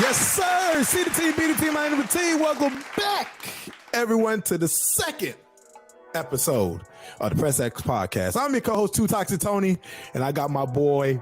Yes, sir. See the team, be the team, I am the team. Welcome back, everyone, to the second episode of the Press X podcast. I'm your co-host, Too Toxic Tony, and I got my boys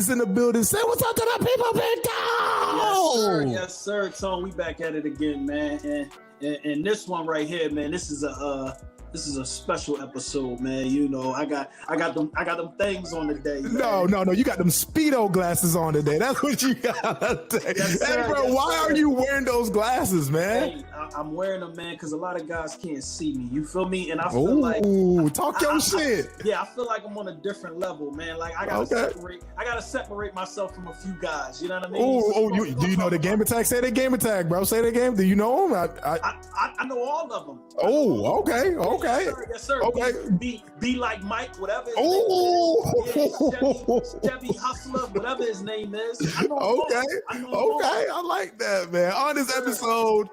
in the building. Say what's up to the people, big dog. Yes, sir, Tone. We back at it again, man. And this one right here, man. This is a special episode, man. You know, I got them things on today. Man. No. You got them Speedo glasses on today. That's what you got today. Yes, sir, hey, bro, yes, why sir. are you wearing those glasses, man? Hey, I'm wearing them, man, because a lot of guys can't see me. You feel me? And I feel like talk your shit. I feel like I'm on a different level, man. Like I gotta separate myself from a few guys. You know what I mean? Do you know the game attack? Say the game attack, bro. Say the game. Do you know them? I know all of them. Okay. Yes, sir. Okay. Be like Mike, whatever his name is. Chevy Hustler, whatever his name is. Okay. I like that, man. On this episode,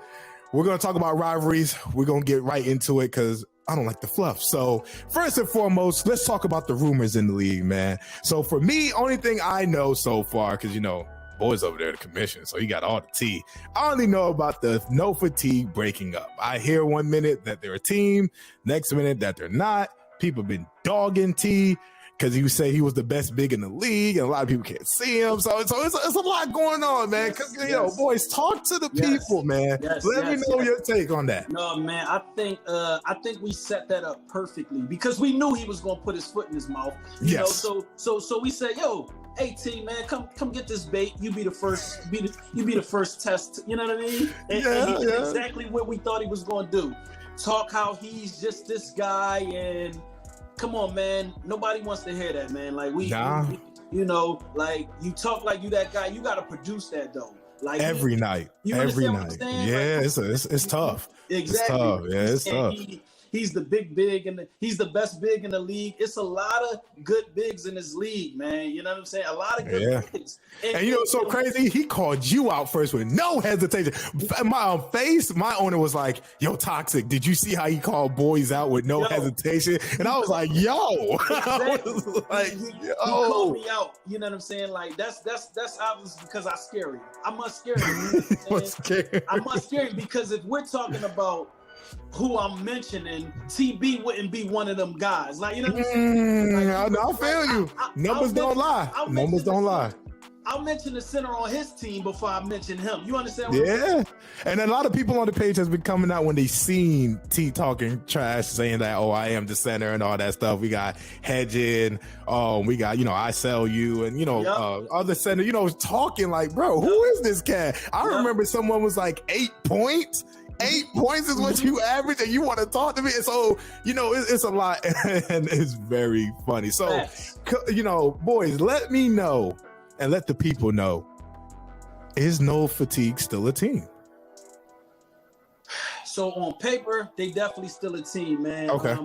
we're going to talk about rivalries. We're going to get right into it because I don't like the fluff. So first and foremost, let's talk about the rumors in the league, man. So for me, only thing I know so far, because, you know, boys over there, the commission, so he got all the tea. I only know about the No Fatigue breaking up. I hear 1 minute that they're a team, next minute that they're not. People have been dogging T because he say he was the best big in the league, and a lot of people can't see him. So it's a lot going on, man. Because boys, talk to the people, man. Let me know your take on that. No, man, I think we set that up perfectly because we knew he was gonna put his foot in his mouth. You know, so we said, yo. Hey T, man, come get this bait. You be the first. You be the first test. You know what I mean? And he did exactly what we thought he was going to do. Talk how he's just this guy, and come on, man. Nobody wants to hear that, man. Like we you know, like you talk like you that guy. You got to produce that though. Like every night. Yeah, like, it's tough. Exactly. It's tough. Yeah, it's tough. He's the big, and he's the best big in the league. It's a lot of good bigs in this league, man. You know what I'm saying? A lot of good bigs. And you know what's so crazy? He called you out first with no hesitation. My owner was like, yo, Toxic, did you see how he called boys out with no hesitation? And I was like, yo. Exactly. I was like, he called me out. You know what I'm saying? Like, that's obviously because I scare him. I must scare him. I must scare him because if we're talking about who I'm mentioning, TB wouldn't be one of them guys. Like, you know what I'm saying? I feel you. Numbers don't lie. Numbers don't lie. I'll mention the center on his team before I mention him. You understand what I'm saying? And a lot of people on the page has been coming out when they seen T talking trash, saying that, oh, I am the center and all that stuff. We got Hedging. We got, I sell you and, other center, talking like, bro, who is this cat? I remember someone was like 8 points. 8 points is what you average, and you want to talk to me. And so, it's a lot, and it's very funny. So, boys, let me know and let the people know, is No Fatigue still a team? So on paper, they definitely still a team, man. Okay.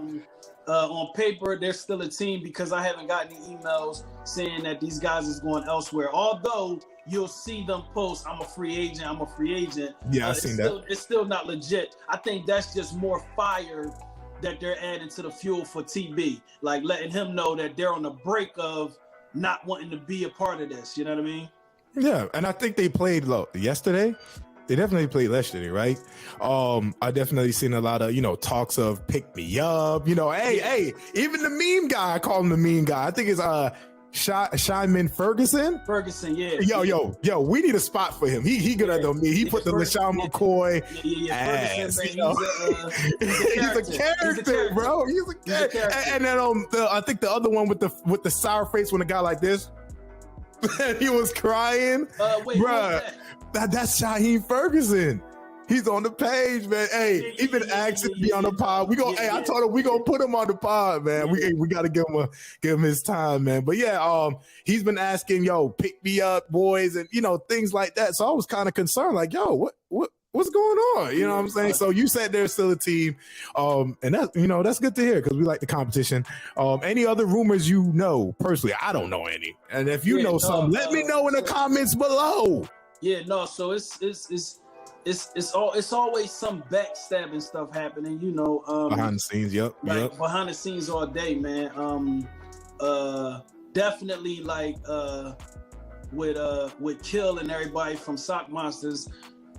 On paper, they're still a team because I haven't gotten any emails saying that these guys is going elsewhere. Although you'll see them post, I'm a free agent. Yeah, I've seen that. It's still not legit. I think that's just more fire that they're adding to the fuel for TB. Like letting him know that they're on the break of not wanting to be a part of this. You know what I mean? Yeah, and I think they played yesterday. They definitely played yesterday, right? I definitely seen a lot of, talks of pick me up, hey, even the meme guy, I call him the meme guy. I think it's Shyman Ferguson. Yeah. Yo, we need a spot for him. He good at the meme. He put the LaShawn McCoy ass. He's a character, bro. He's a character. And then I think the other one with the sour face when a guy like this, he was crying. Bro. That's Shaheem Ferguson. He's on the page, man. Hey, he been asking to be on the pod. I told him we gonna put him on the pod, man. We gotta give him his time, man. But yeah, he's been asking, yo, pick me up, boys, and things like that. So I was kind of concerned, like, yo, what's going on? You know what I'm saying? So you said there's still a team, and that's good to hear because we like the competition. Any other rumors personally? I don't know any, and if you know some, let me know in the comments below. Yeah, no. So it's always some backstabbing stuff happening, behind the scenes. Behind the scenes all day, man. Definitely like with Kill and everybody from Sock Monsters.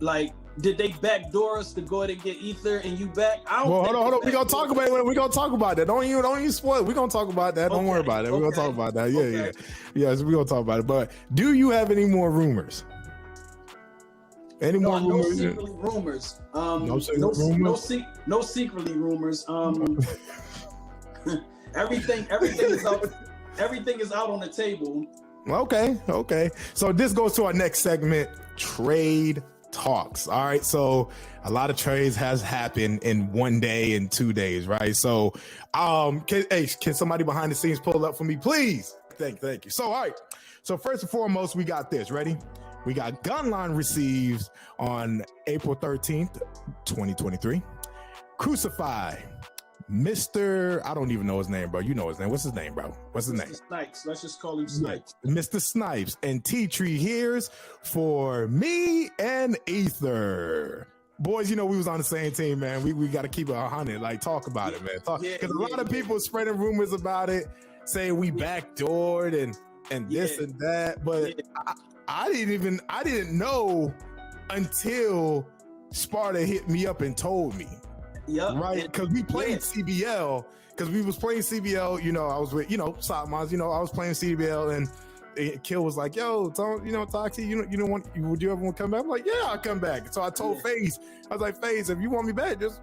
Like, did they backdoor us to go ahead and get Ether and you back? Hold on. We're gonna talk about it. We're gonna talk about that. Don't you spoil it. We're gonna talk about that. Don't worry about it. We're gonna talk about that. Yeah. So we're gonna talk about it. But do you have any more rumors? No secretly rumors. No secretly rumors. Everything is out on the table. Okay. So this goes to our next segment, trade talks. All right. So a lot of trades has happened in 1 day and 2 days, right? So can somebody behind the scenes pull up for me, please? Thank you. So all right. So first and foremost, we got this. Ready? We got Gunline receives on April 13th, 2023. Crucify. Mr. I don't even know his name, bro. You know his name. What's his name, bro? What's his name? Snipes. Let's just call him Snipes. Mr. Snipes and Tea Tree here's for me and Ether. Boys, you know we was on the same team, man. We got to keep it 100. Like, talk about it, man. Because a lot of people spreading rumors about it, saying we backdoored and this and that. But I didn't know until Sparta hit me up and told me. Yep. Right, because we played CBL. Because we was playing CBL. You know, I was with Sock Mons. You know, I was playing CBL, and Kill was like, "Yo, Toxie, would you ever want to come back?" I'm like, "Yeah, I'll come back." So I told FaZe, I was like, "FaZe, if you want me back, just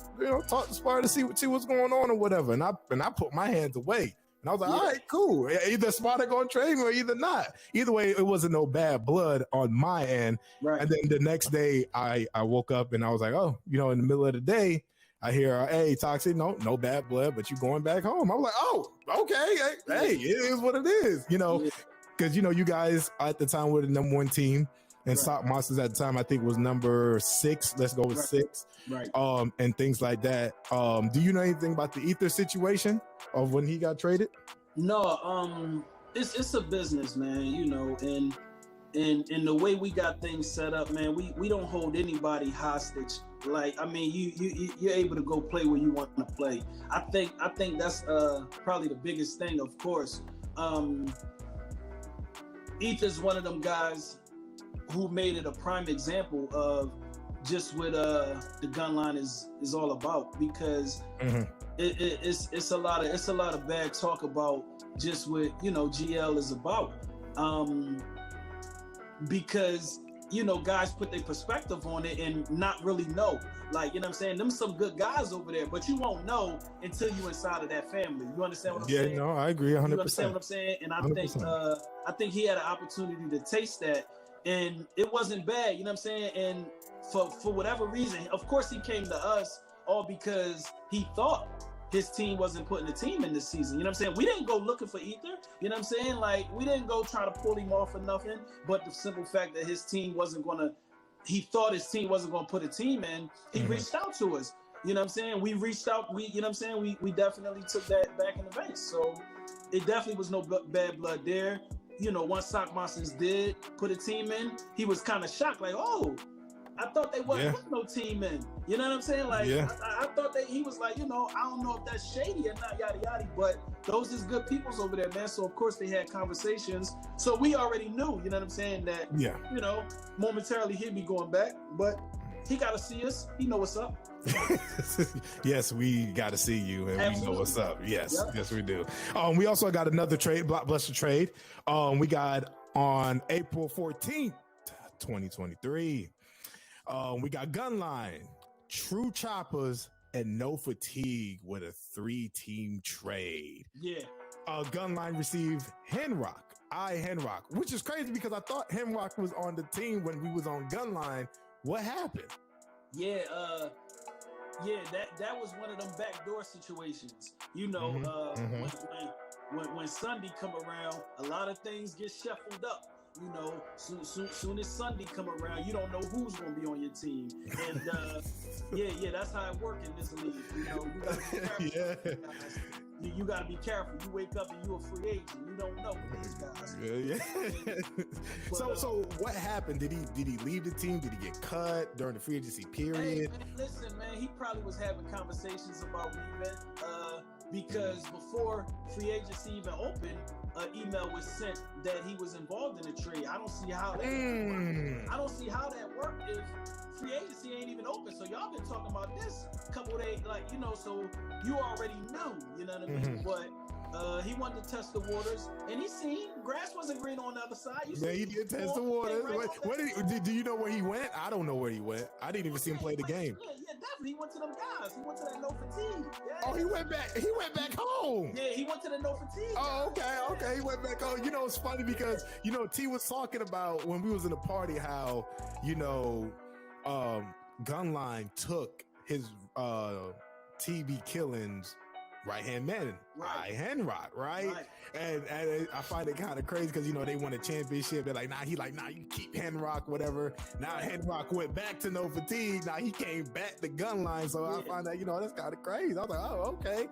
talk to Sparta to see what's going on or whatever." And I put my hands away. And I was like, all right, cool. Either Sparta gonna trade me or either not. Either way, it wasn't no bad blood on my end. Right. And then the next day, I woke up and I was like, oh, in the middle of the day, I hear, hey, Toxic, no bad blood, but you going back home. I'm like, oh, okay. Hey, it is what it is, because, you guys at the time were the number one team. And Sock Monsters at the time, I think, was number 6. Let's go with 6. Right. And things like that. Do you know anything about the Ether situation of when he got traded? No. It's a business, man. And the way we got things set up, man, we don't hold anybody hostage. Like, I mean, you're able to go play where you want to play. I think that's probably the biggest thing. Of course, Ether's one of them guys who made it a prime example of just what the gun line is all about, because it's a lot of bad talk about just what GL is about, because guys put their perspective on it and not really know, like, what I'm saying, them some good guys over there, but you won't know until you inside of that family. You understand what I'm saying? Yeah, no, I agree 100%. You understand what I'm saying? And I think he had an opportunity to taste that, and it wasn't bad, you know what I'm saying? And for whatever reason, of course he came to us all because he thought his team wasn't putting the team in this season. You know what I'm saying? We didn't go looking for Ether. You know what I'm saying? Like, we didn't go try to pull him off or nothing, but the simple fact that he thought his team wasn't going to put a team in, he reached out to us. You know what I'm saying? We reached out, we definitely took that back in the base. So it definitely was no bad blood there. Once Sock Monsters did put a team in, he was kind of shocked, like, oh, I thought they wasn't putting no team in. You know what I'm saying? Like, I thought he was like, I don't know if that's shady or not, yada, yada, but those is good peoples over there, man. So, of course, they had conversations. So, we already knew, you know what I'm saying, that, momentarily he'd be going back, but he got to see us. He know what's up. Yes, we got to see you, and Absolutely. We know what's up. Yes, we do. We also got another trade, Blockbuster trade. We got on April 14th, 2023. We got Gunline, True Choppers, and No Fatigue with a 3-team trade. Yeah. Gunline received Henrock, Henrock, which is crazy because I thought Henrock was on the team when we was on Gunline. What happened? Yeah, that was one of them backdoor situations. When Sunday come around, a lot of things get shuffled up. Soon as Sunday come around, you don't know who's gonna be on your team, and that's how it works in this league. You gotta be careful. You gotta be careful. You wake up and you're a free agent. You don't know these guys. But, so what happened? Did he leave the team? Did he get cut during the free agency period? Hey, man, listen, man, he probably was having conversations about leaving. because before free agency even opened, an email was sent that he was involved in a trade. I don't see how that I don't see how that worked if free agency ain't even open. So y'all been talking about this a couple of days, like, you know, so you already knew, you know what I mean? But he wanted to test the waters, and he seen grass wasn't green on the other side. Yeah, he did test the waters. Do you know where he went? I don't know where he went. I didn't even see him play the game. Yeah, definitely. He went to them guys. He went to that no fatigue. Yeah. Oh, he went back. He went back home. Yeah, he went to the no fatigue. Oh, okay. He went back home. You know, it's funny because, you know, T was talking about when we was in the party how, you know, Gunline took his TB Killings right-hand man, Henrock, right? And I find it kind of crazy because, you know, they won a championship. They're like, nah, you keep Henrock, whatever. Now Henrock went back to no fatigue. Now he came back to Gunline. So I find that, you know, that's kind of crazy. I was like, oh, okay.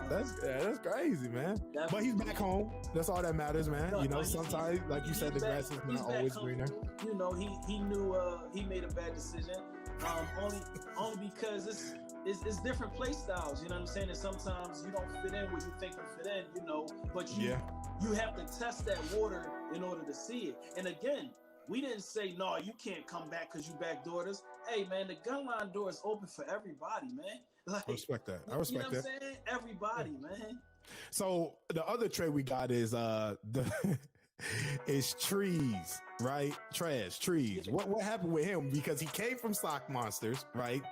That's crazy, man. But he's back home. That's all that matters, man. You know, sometimes, like you said, the grass is not always greener. You know, he knew he made a bad decision. Only because it's different play styles, you know what I'm saying? And sometimes you don't fit in where you think you fit in, you know, but you have to test that water in order to see it. And again, we didn't say, no, you can't come back because you backdoored us. Hey, man, the Gunline door is open for everybody, man. Like, I respect that. I respect that. You know what I'm saying? Everybody, man. So the other trade we got is is Trees, right? Trees. Yeah. What happened with him? Because he came from Sock Monsters, right?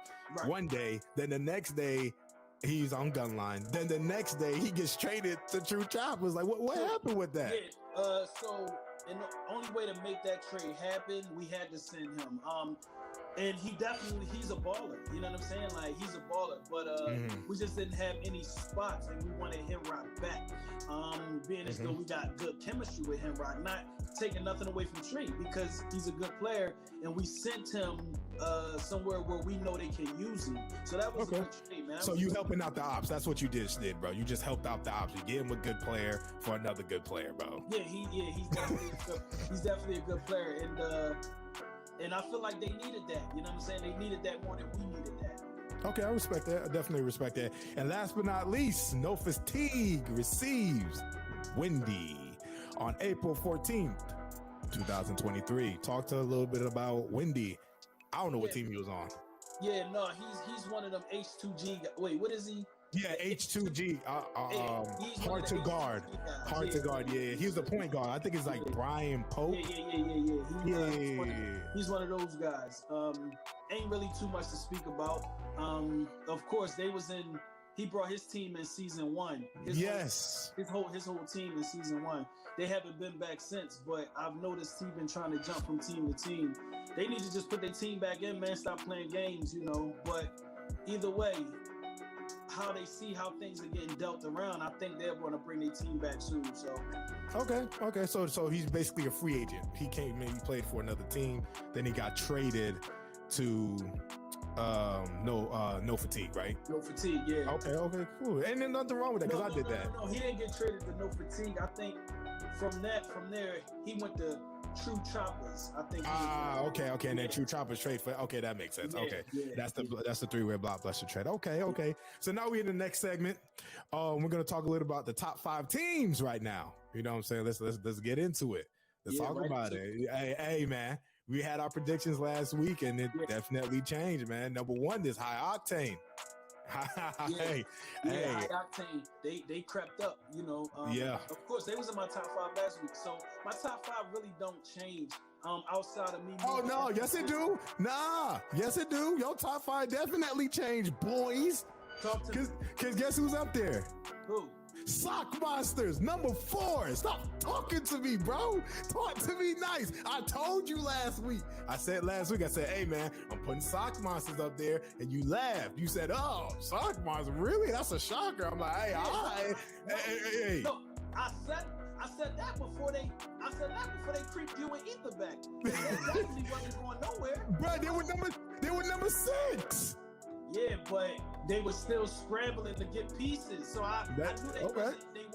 One day, then the next day he's on Gunline. Then the next day he gets traded to True Choppers. Like, what happened with that? Yeah. And the only way to make that trade happen, we had to send him. And he's a baller. You know what I'm saying? Like, he's a baller. But we just didn't have any spots, and we wanted Henrock back. Being as though we got good chemistry with Henrock, not taking nothing away from Tree, because he's a good player, and we sent him somewhere where we know they can use him. So that was a good trade, man. So you helping out the ops. That's what you just did, bro. You just helped out the ops. You gave him a good player for another good player, bro. Yeah, he's definitely a good player, and I feel like they needed that. You know what I'm saying? They needed that more than we needed that. Okay, I respect that. I definitely respect that. And last but not least, No Fatigue receives Wendy on April 14th, 2023. Talk to a little bit about Wendy. I don't know what team he was on. Yeah, no, he's one of them H2G guys. Wait, what is he? Yeah, H2G. Hard to guard. Hard to guard. Yeah, he's the point guard. I think it's like Brian Pope. Yeah. He's one of those guys. Ain't really too much to speak about. Of course, he brought his team in season 1. His whole team in season 1. They haven't been back since, but I've noticed he's been trying to jump from team to team. They need to just put their team back in, man. Stop playing games, you know. But either way, how they see how things are getting dealt around, I think they're going to bring their team back soon. So okay. So he's basically a free agent. He came in, he played for another team, then he got traded to No Fatigue, right? No Fatigue, yeah. Okay, cool. Ain't there nothing wrong with that, because I did that. No, he didn't get traded to No Fatigue. I think from there he went to True Choppers. I think. Okay. And then True Choppers trade for. Okay, that makes sense. That's the three-way blockbuster trade. Okay. So now we're in the next segment. We're gonna talk a little about the top 5 teams right now. You know what I'm saying? Let's get into it. Let's talk about it. Hey, man. We had our predictions last week, and it definitely changed, man. Number 1 is High Octane. High Octane. They crept up, you know. Of course, they was in my top 5 last week, so my top 5 really don't change. Outside of me. Oh no, yes it do. Yes it do. Your top 5 definitely changed, boys. Talk to me. Cause guess who's up there? Who? Sock Monsters, number 4. Stop talking to me, bro. Talk to me nice. I told you last week. I said, hey, man, I'm putting Sock Monsters up there, and you laughed. You said, oh, Sock Monsters, really? That's a shocker. I'm like, hey, all right. Hey. No, I said that before they creeped you and Ether back. They definitely wasn't going nowhere. Bro, they were number 6. Yeah, but they were still scrambling to get pieces. So I knew they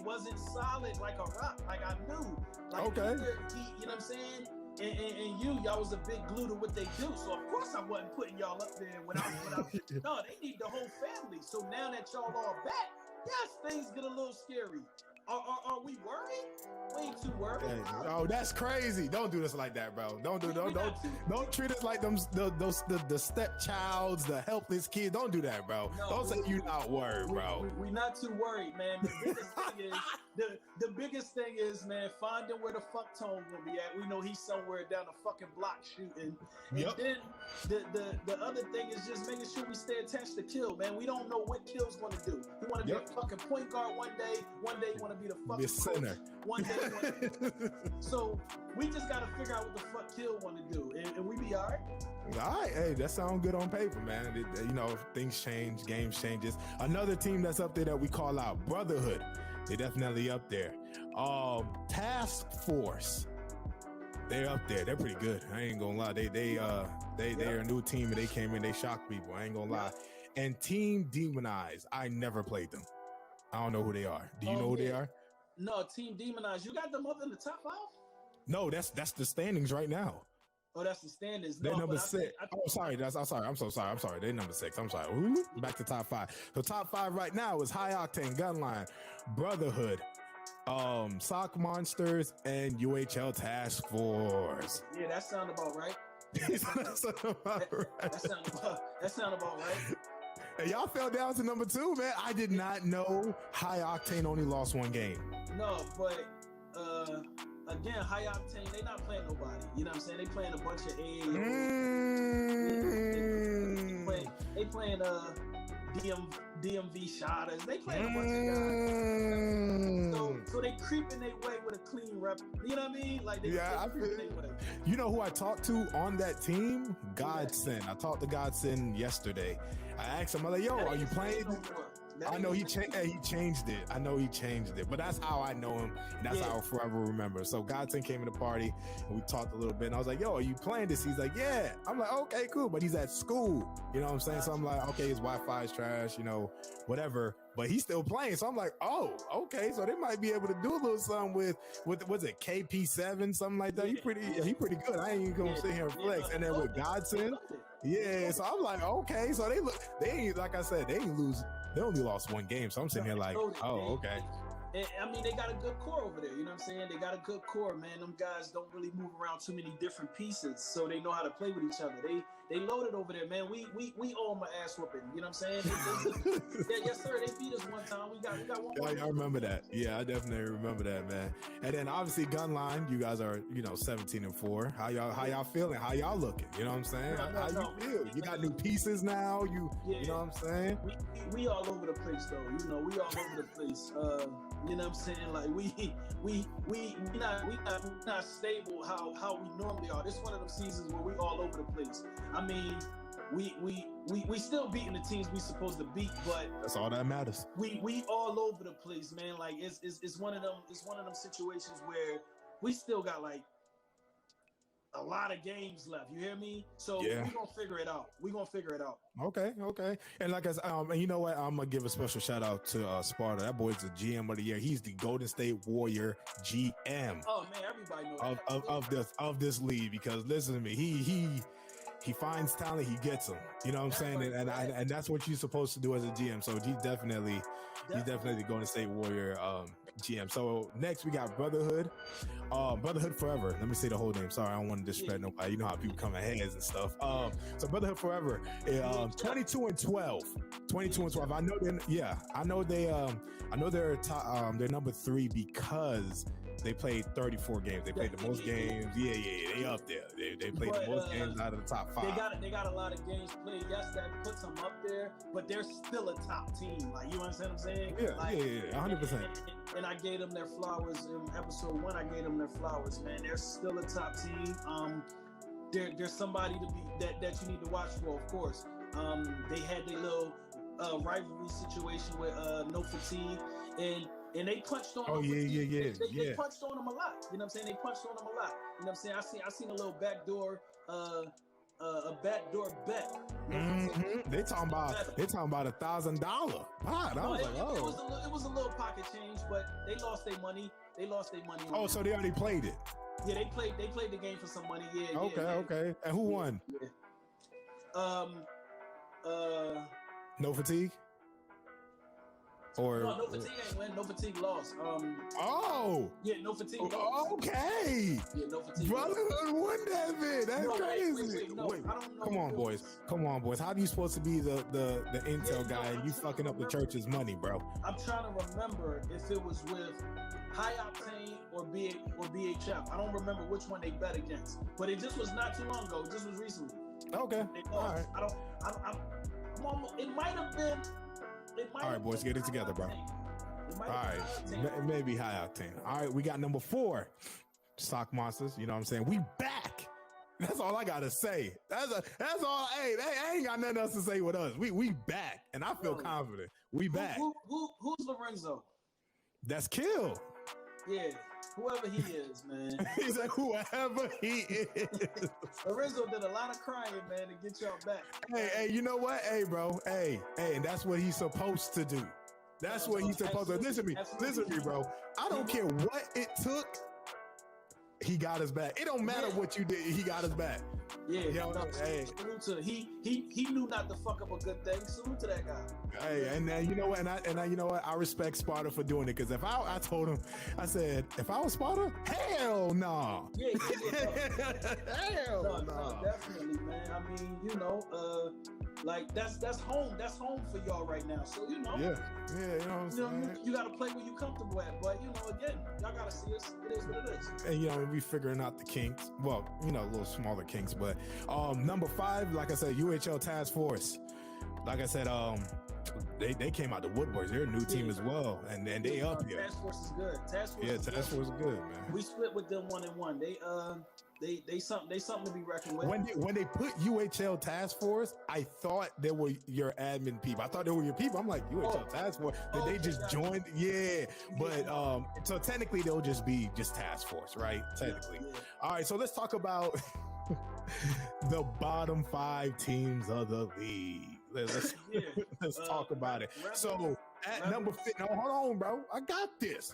wasn't solid like a rock. Like I knew. Like either you know what I'm saying? And y'all was a big glue to what they do. So of course I wasn't putting y'all up there when I no, they need the whole family. So now that y'all all back, Yes, things get a little scary. Are we worried? We ain't too worried. Oh, that's crazy! Don't do this like that, bro. Don't treat us like those the stepchilds, the helpless kids. Don't do that, bro. No, don't say you're not worried, bro. We're not too worried, man. The biggest thing is, man, finding where the fuck Tone gonna be at. We know he's somewhere down the fucking block shooting. And then the other thing is just making sure we stay attached to Kill, man. We don't know what Kill's gonna do. He wanna be a fucking point guard one day he wanna be the fucking center. One day. So we just gotta figure out what the fuck Kill wanna do, and we be all right. All right, hey, that sounds good on paper, man. You know, things change, games changes. Another team that's up there that we call out Brotherhood. They're definitely up there. Task Force. They're up there. They're pretty good. I ain't gonna lie. They're a new team and they came in. They shocked people. I ain't gonna lie. And Team Demonized. I never played them. I don't know who they are. Do you know who they are? No, Team Demonized. You got them up in the top 5? No, that's the standings right now. Oh, that's the standings. They're number 6. I'm sorry. I'm so sorry. I'm sorry. They're number 6. I'm sorry. Ooh, back to top 5. So top 5 right now is High Octane, Gunline, Brotherhood, Sock Monsters, and UHL Task Force. Yeah, that sound about right. That sound about right. Hey, y'all fell down to number 2, man. I did not know High Octane only lost 1 game. No, but again, High Octane, they not playing nobody. You know what I'm saying? They playing a bunch of AAO. They playing DMV shotters. They playing a bunch of guys. So they creeping their way with a clean rep. You know what I mean? Like they creeping their way. You know who I talked to on that team? Godsend. I talked to Godsend yesterday. I asked him, I'm like, yo, are you playing? I know he changed it. I know he changed it, but that's how I know him, and that's how I'll forever remember. So Godson came to the party, and we talked a little bit, and I was like, yo, are you playing this? He's like, yeah. I'm like, okay, cool, but he's at school. You know what I'm saying? So I'm like, okay, his Wi-Fi is trash, you know, whatever. But he's still playing. So I'm like, oh, okay. So they might be able to do a little something with was it KP7, something like that. He pretty good. I ain't even gonna sit here and flex. And then with Godson, so I'm like, okay. So they ain't, like I said, they only lost 1 game. So I'm sitting here like, oh, okay. I mean, they got a good core over there. You know what I'm saying? They got a good core, man. Them guys don't really move around too many different pieces, so they know how to play with each other. They loaded over there, man. We owe them an ass whooping. You know what I'm saying? Yes, sir. They beat us one time. We got one. Yeah, I remember that. Yeah, I definitely remember that, man. And then obviously Gunline, you guys are 17-4. How y'all feeling? How y'all looking? You know what I'm saying? How you feel? You got new pieces now. You know what I'm saying? We all over the place though. You know, we all over the place. You know what I'm saying? Like we not stable how we normally are. This is one of them seasons where we all over the place. I mean, we still beating the teams we supposed to beat, but that's all that matters. We all over the place, man. Like it's one of them situations where we still got like a lot of games left. You hear me? So we're gonna figure it out. Okay. And like I said, and you know what? I'm gonna give a special shout out to Sparta. That boy's the GM of the year. He's the Golden State Warrior GM. Oh man, everybody knows of this league, because listen to me, he finds talent, he gets them. You know what I'm saying? And that's what you're supposed to do as a GM. So he's definitely the Golden State Warrior GM. So next we got Brotherhood. Brotherhood Forever. Let me say the whole name. Sorry, I don't want to disrespect nobody. You know how people come in heads and stuff. So Brotherhood Forever. 22-12. 22-12. I know they're top, they're number 3 because they played 34 games. They played the most games. Yeah. They up there. They played the most games out of the top 5. They got a lot of games played. Yes, that puts them up there, but they're still a top team. Like, you understand what I'm saying? Yeah, 100%. And I gave them their flowers in episode 1. I gave them their flowers, man. They're still a top team. There's somebody to be that you need to watch for, of course. They had their little rivalry situation with No Fatigue, and they punched on them. They punched on them a lot. You know what I'm saying? They punched on them a lot. You know what I'm saying? I seen a little backdoor a backdoor bet. Mm-hmm. They talking about $1,000. Wow, it was a little pocket change, but they lost their money. Oh, so they already played it. Yeah, they played the game for some money. Yeah. Okay. And who won? Yeah. No Fatigue. Or no fatigue ain't win. No fatigue lost. Yeah, no fatigue lost. Okay. Yeah, no fatigue. Brotherhood won that bit. That's crazy. Wait, I don't know. Come on, boys. How are you supposed to be the intel guy and you fucking up the church's money, bro? I'm trying to remember if it was with High Octane or BHF. I don't remember which one they bet against, but it just was not too long ago. It just was recently. Okay. All right. I'm almost, it might have been. All right, boys, get it together, bro. All right, maybe High Octane. All right, we got number 4, Sock Monsters. You know what I'm saying? We back. That's all I gotta say. That's all. Hey, I ain't got nothing else to say with us. We back, and I feel confident. We back. Who's Lorenzo? That's Kill. Yeah, whoever he is, man. He's like whoever he is. Lorenzo did a lot of crying, man, to get y'all back. Hey, you know what? Hey, bro. Hey, and that's what he's supposed to do. That's what he's supposed to do. Listen to me, bro. I don't care what it took. He got us back. It don't matter what you did. He got us back. Yeah, you know, salute to he knew not to fuck up a good thing. Salute to that guy. Hey, and you know what? And I you know what? I respect Sparta for doing it because if I told him, I said, if I was Sparta, hell no. Yeah, hell no, definitely, man. I mean, you know, like that's home. That's home for y'all right now. So you know, yeah, you know what I'm saying. You got to play where you comfortable at. But you know, again, y'all got to see us. It is what it is. And you know, we figuring out the kinks. Well, you know, a little smaller kinks, but number 5, like I said, UHL Task Force. Like I said, they came out the woodworks. They're a new team as well, and they up here. Task Force is good. Task Force is good, man. We split with them 1-1. They something to be reckoned with. When they put UHL Task Force, I thought they were your admin people. I thought they were your people. I'm like, UHL Task Force. Did they just join? Yeah. But so technically they'll just be Task Force, right? Technically. Yeah. All right, so let's talk about the bottom 5 teams of the league. Let's talk about it. So at number 15, no, hold on, bro. I got this.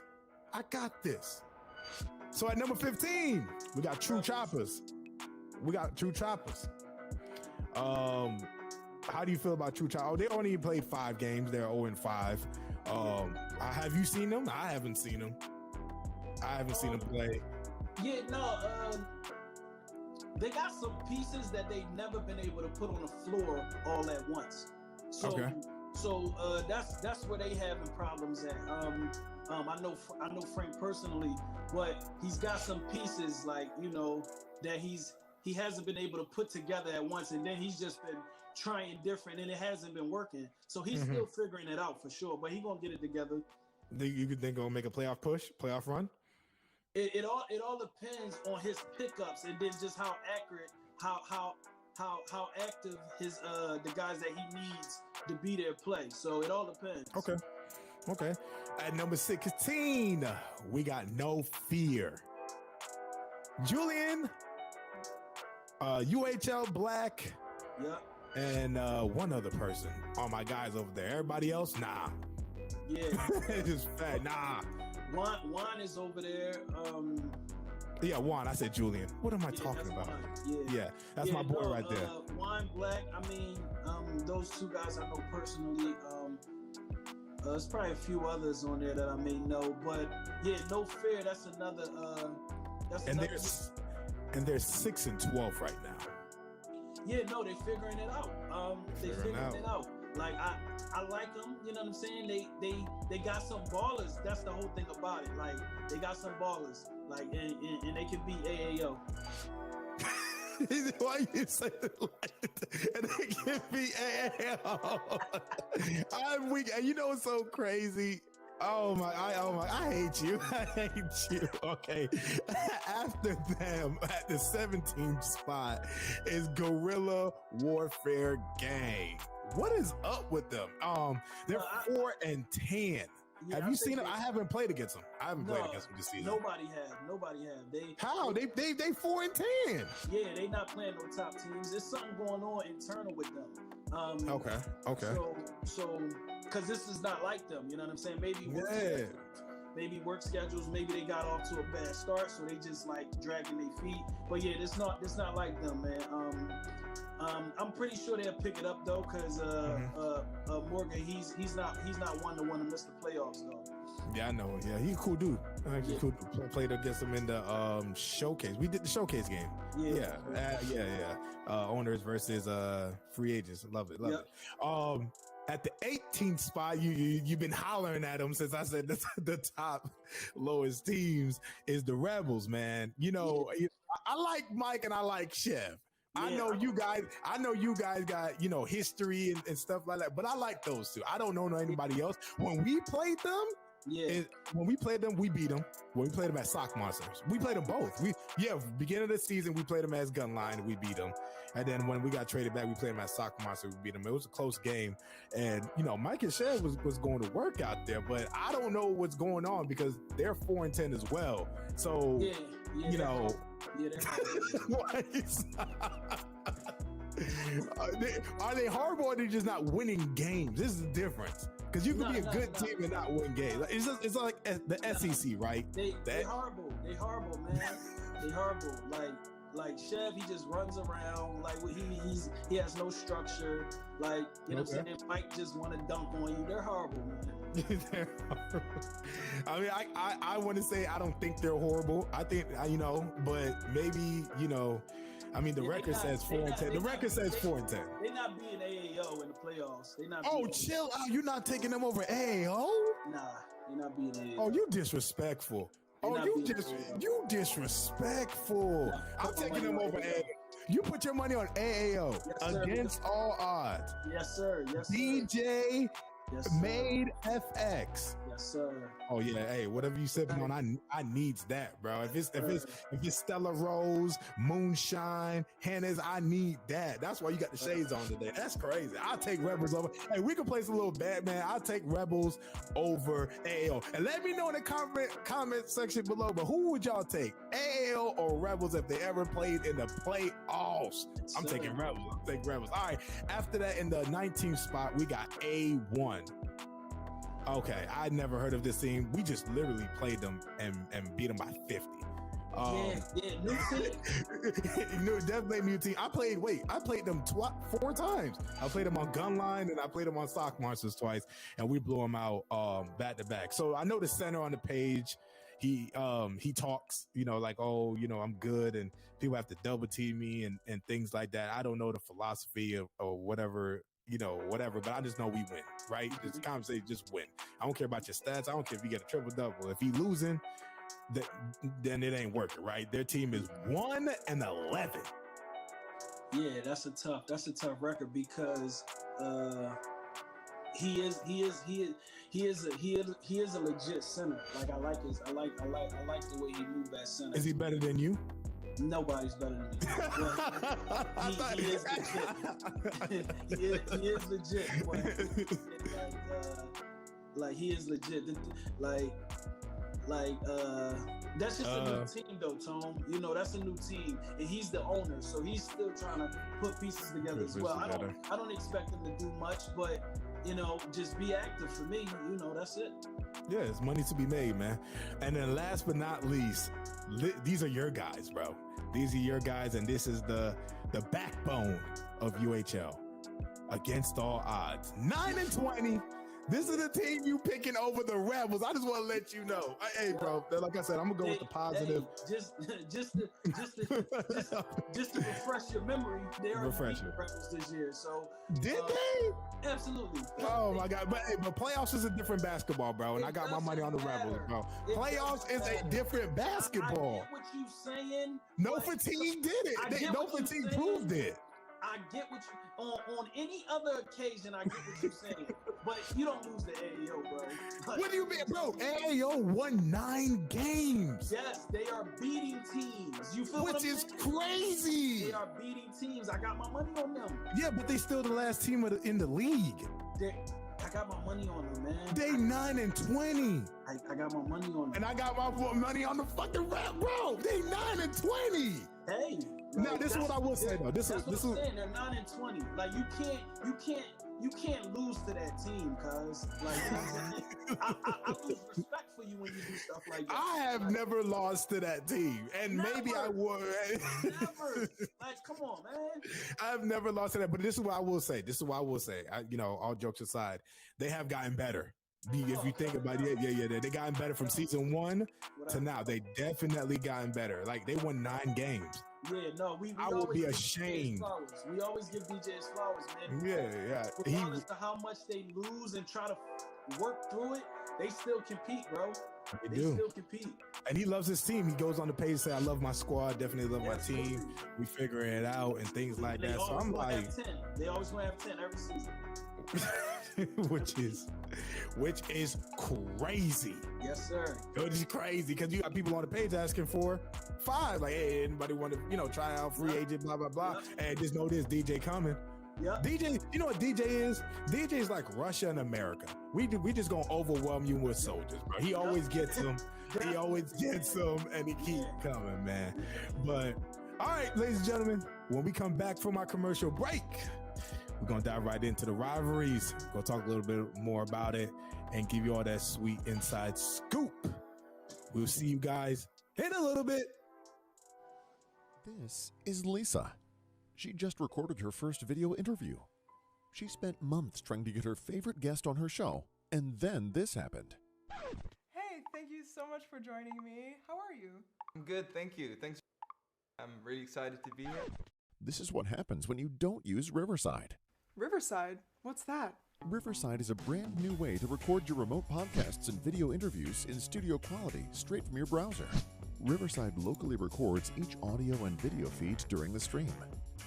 So at number 15, we got True Choppers. How do you feel about True Choppers? Oh, they only played 5 games. They're 0-5. Have you seen them? I haven't seen them. Seen them play. Yeah, no. They got some pieces that they've never been able to put on the floor all at once. So that's where they having problems at. I know Frank personally, but he's got some pieces like, you know, that he hasn't been able to put together at once, and then he's just been trying different and it hasn't been working. So he's still figuring it out for sure, but he's gonna get it together. You could think gonna make a playoff run? It all depends on his pickups and then just how accurate, how active his the guys that he needs to be there play. So it all depends. Okay. At number 16, we got No Fear. Julian, UHL Black, and one other person. All my guys over there. Everybody else, nah. Yeah. It's just fat, nah. Juan is over there. Yeah, Juan. I said Julian. What am I talking about? Yeah, that's my boy right there. Juan Black. I mean, those 2 guys I know personally. There's probably a few others on there that I may know, but yeah, No Fear. That's another. And they're 6-12 right now. Yeah, no, they're figuring it out. They're figuring it out. Like I like them. You know what I'm saying? They got some ballers. That's the whole thing about it. Like they got some ballers. Like and they can be AAO. Why you say it like that? And they can be AAO. I'm weak. And you know what's so crazy? Oh my, I hate you. I hate you. Okay. After them, at the 17th spot, is Guerrilla Warfare Gang. What is up with them? They're 4-10. Yeah, have you seen them? I haven't played against them. I haven't played against them this season. Nobody have. They 4-10. Yeah, they not playing no top teams. There's something going on internal with them. Okay. So because this is not like them. You know what I'm saying? Maybe work schedules. Maybe they got off to a bad start, so they just like dragging their feet. But yeah, it's not like them, man. I'm I'm pretty sure they'll pick it up though, because Morgan, he's not one to miss the playoffs though. Yeah, I know. Yeah, he's a cool dude. He's cool dude. Played against him in the showcase. We did the showcase game. Owners versus free agents. Love it. At the 18th spot, you've been hollering at them since I said the top lowest teams is the Rebels, man. You know, I like Mike and I like Chef. Yeah. I know you guys got, you know, history and stuff like that, but I like those two. I don't know anybody else. When we played them, we beat them. When we played them at Sock Monsters, we played them both. Beginning of the season, we played them as Gunline and we beat them. And then when we got traded back, we played them at Sock Monsters, we beat them. It was a close game. And, you know, Mike and Chef was going to work out there, but I don't know what's going on because they're 4-10 as well. So, you know. Are they horrible or are they just not winning games? This is the difference. Because you can be a good team and not win games. It's like the SEC, right? They horrible. They horrible, man. They horrible. Like Chev, he just runs around. Like he has no structure. Like, you know what I'm saying? Mike just want to dunk on you. They're horrible, man. They're horrible. I mean, I want to say I don't think they're horrible. I think, you know, but maybe, you know, I mean, the record says 4-10. The record says 4-10. They're not being AAO in the playoffs. They're not. Oh, chill out. You're not taking them over AAO? Nah, they're not being AAO. Oh, you disrespectful. You disrespectful. I'm taking them over AAO. You put your money on AAO against all odds. Yes, sir. Yes, sir. DJ Made FX. Yes, sir. Oh yeah, hey, whatever you sipping on, I needs that, bro. If it's Stella Rose, Moonshine, Hannah's, I need that. That's why you got the shades on today. That's crazy. I'll take Rebels over. Hey, we can play some little Batman. I'll take Rebels over AAO. And let me know in the comment section below. But who would y'all take, AAO or Rebels, if they ever played in the playoffs? I'm taking Rebels. I'm taking Rebels. All right. After that, in the 19th spot, we got A1. Okay, I never heard of this team. We just literally played them and beat them by 50. New team. Definitely new team. I played them 4 times. I played them on Gunline and I played them on Sock Monsters twice, and we blew them out back to back. So I know the center on the page, he talks, you know, like, oh, you know, I'm good and people have to double team me and things like that. I don't know the philosophy of or whatever. You know, whatever, but I just know we win, right? This conversation, just win. I don't care about your stats. I don't care if you get a triple-double. If you losing, then it ain't working, right? Their team is 1-11. Yeah, that's a tough record because he is a legit center. Like I like the way he moved that center. Is he better than you? Nobody's better than me. He is legit. He is legit. Like he is legit. That's just a new team though, Tom. You know, that's a new team, and he's the owner, so he's still trying to put pieces together as well. I don't expect him to do much, but you know, just be active for me. You know, that's it. Yeah, it's money to be made, man. And then last but not least, these are your guys, bro. These are your guys, and this is the backbone of UHL. Against all odds, 9-20. This is the team you picking over the Rebels. I just want to let you know. Hey, bro. Like I said, I'm gonna go with the positive. Just to refresh your memory, they are the Rebels this year. So did they? Absolutely. Oh my God! But playoffs is a different basketball, bro. And I got my money on the Rebels, bro. Playoffs is a different basketball. I get what you saying. No fatigue did it. No fatigue proved it. I get what you on any other occasion. I get what you're saying, but you don't lose the AAO, bro. What do you mean, bro? AAO won 9 games. Yes, they are beating teams. You feel which is crazy. They are beating teams. I got my money on them. Yeah, but they still the last team in the league. I got my money on them, man. They 9-20. I got my money on them. And I got my money on the fucking rap, bro. They 9-20. Hey. Now, this is what I will say though. This that's is what I'm saying. They're 9-20. Like you can't lose to that team, cuz. Like, you know what I'm saying? I lose respect for you when you do stuff like that. I have never lost to that team, and maybe I would. Never. Like, come on, man. I've never lost to that, but this is what I will say. All jokes aside, they have gotten better. If you think about it, they gotten better from season 1 to now. They definitely gotten better. Like, they won 9 games. Yeah, no, I would be ashamed. We always give DJs flowers, man. Yeah. Regardless of how much they lose and try to work through it, they still compete, bro. They still compete. And he loves his team. He goes on the page and say, I love my squad, definitely love my team. We figuring it out and things like that. So I'm like, they always going to have 10 every season. which is crazy. Yes, sir. Which is crazy because you got people on the page asking for 5. Like, hey, anybody want to, try out free agent, blah, blah, blah. And just know this, DJ coming. Yeah. DJ, you know what DJ is? DJ is like Russia and America. We just gonna overwhelm you with soldiers, bro. He always gets them. He always gets them, and he keep coming, man. But all right, ladies and gentlemen, when we come back from our commercial break, we're gonna dive right into the rivalries. We'll talk a little bit more about it and give you all that sweet inside scoop. We'll see you guys in a little bit. This is Lisa. She just recorded her first video interview. She spent months trying to get her favorite guest on her show, and then this happened. Hey, thank you so much for joining me. How are you? I'm good, thank you. Thanks. I'm really excited to be here. This is what happens when you don't use Riverside. Riverside? What's that? Riverside is a brand new way to record your remote podcasts and video interviews in studio quality straight from your browser. Riverside locally records each audio and video feed during the stream.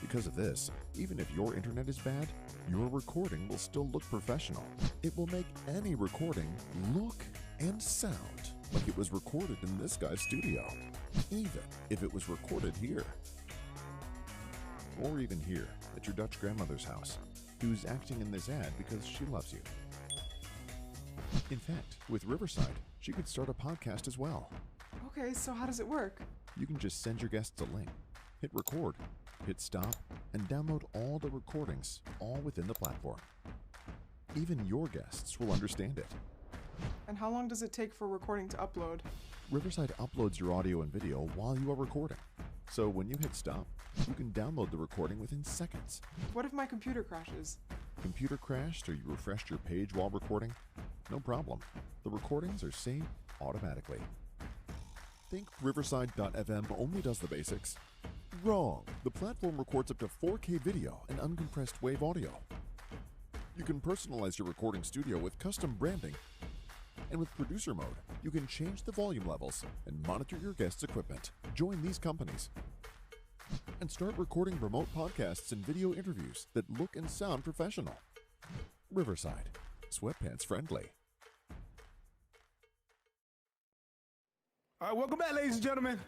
Because of this, even if your internet is bad, your recording will still look professional. It will make any recording look and sound like it was recorded in this guy's studio, even if it was recorded here. Or even here, at your Dutch grandmother's house, who's acting in this ad because she loves you. In fact, with Riverside, she could start a podcast as well. Okay, so how does it work? You can just send your guests a link, hit record, hit stop, and download all the recordings, all within the platform. Even your guests will understand it. And how long does it take for recording to upload? Riverside uploads your audio and video while you are recording. So when you hit stop, you can download the recording within seconds. What if my computer crashes? Computer crashed or you refreshed your page while recording? No problem. The recordings are saved automatically. Think Riverside.fm only does the basics? Wrong. The platform records up to 4K video and uncompressed wave audio. You can personalize your recording studio with custom branding. And with producer mode, you can change the volume levels and monitor your guests' equipment. Join these companies and start recording remote podcasts and video interviews that look and sound professional. Riverside. Sweatpants friendly. All right, welcome back, ladies and gentlemen.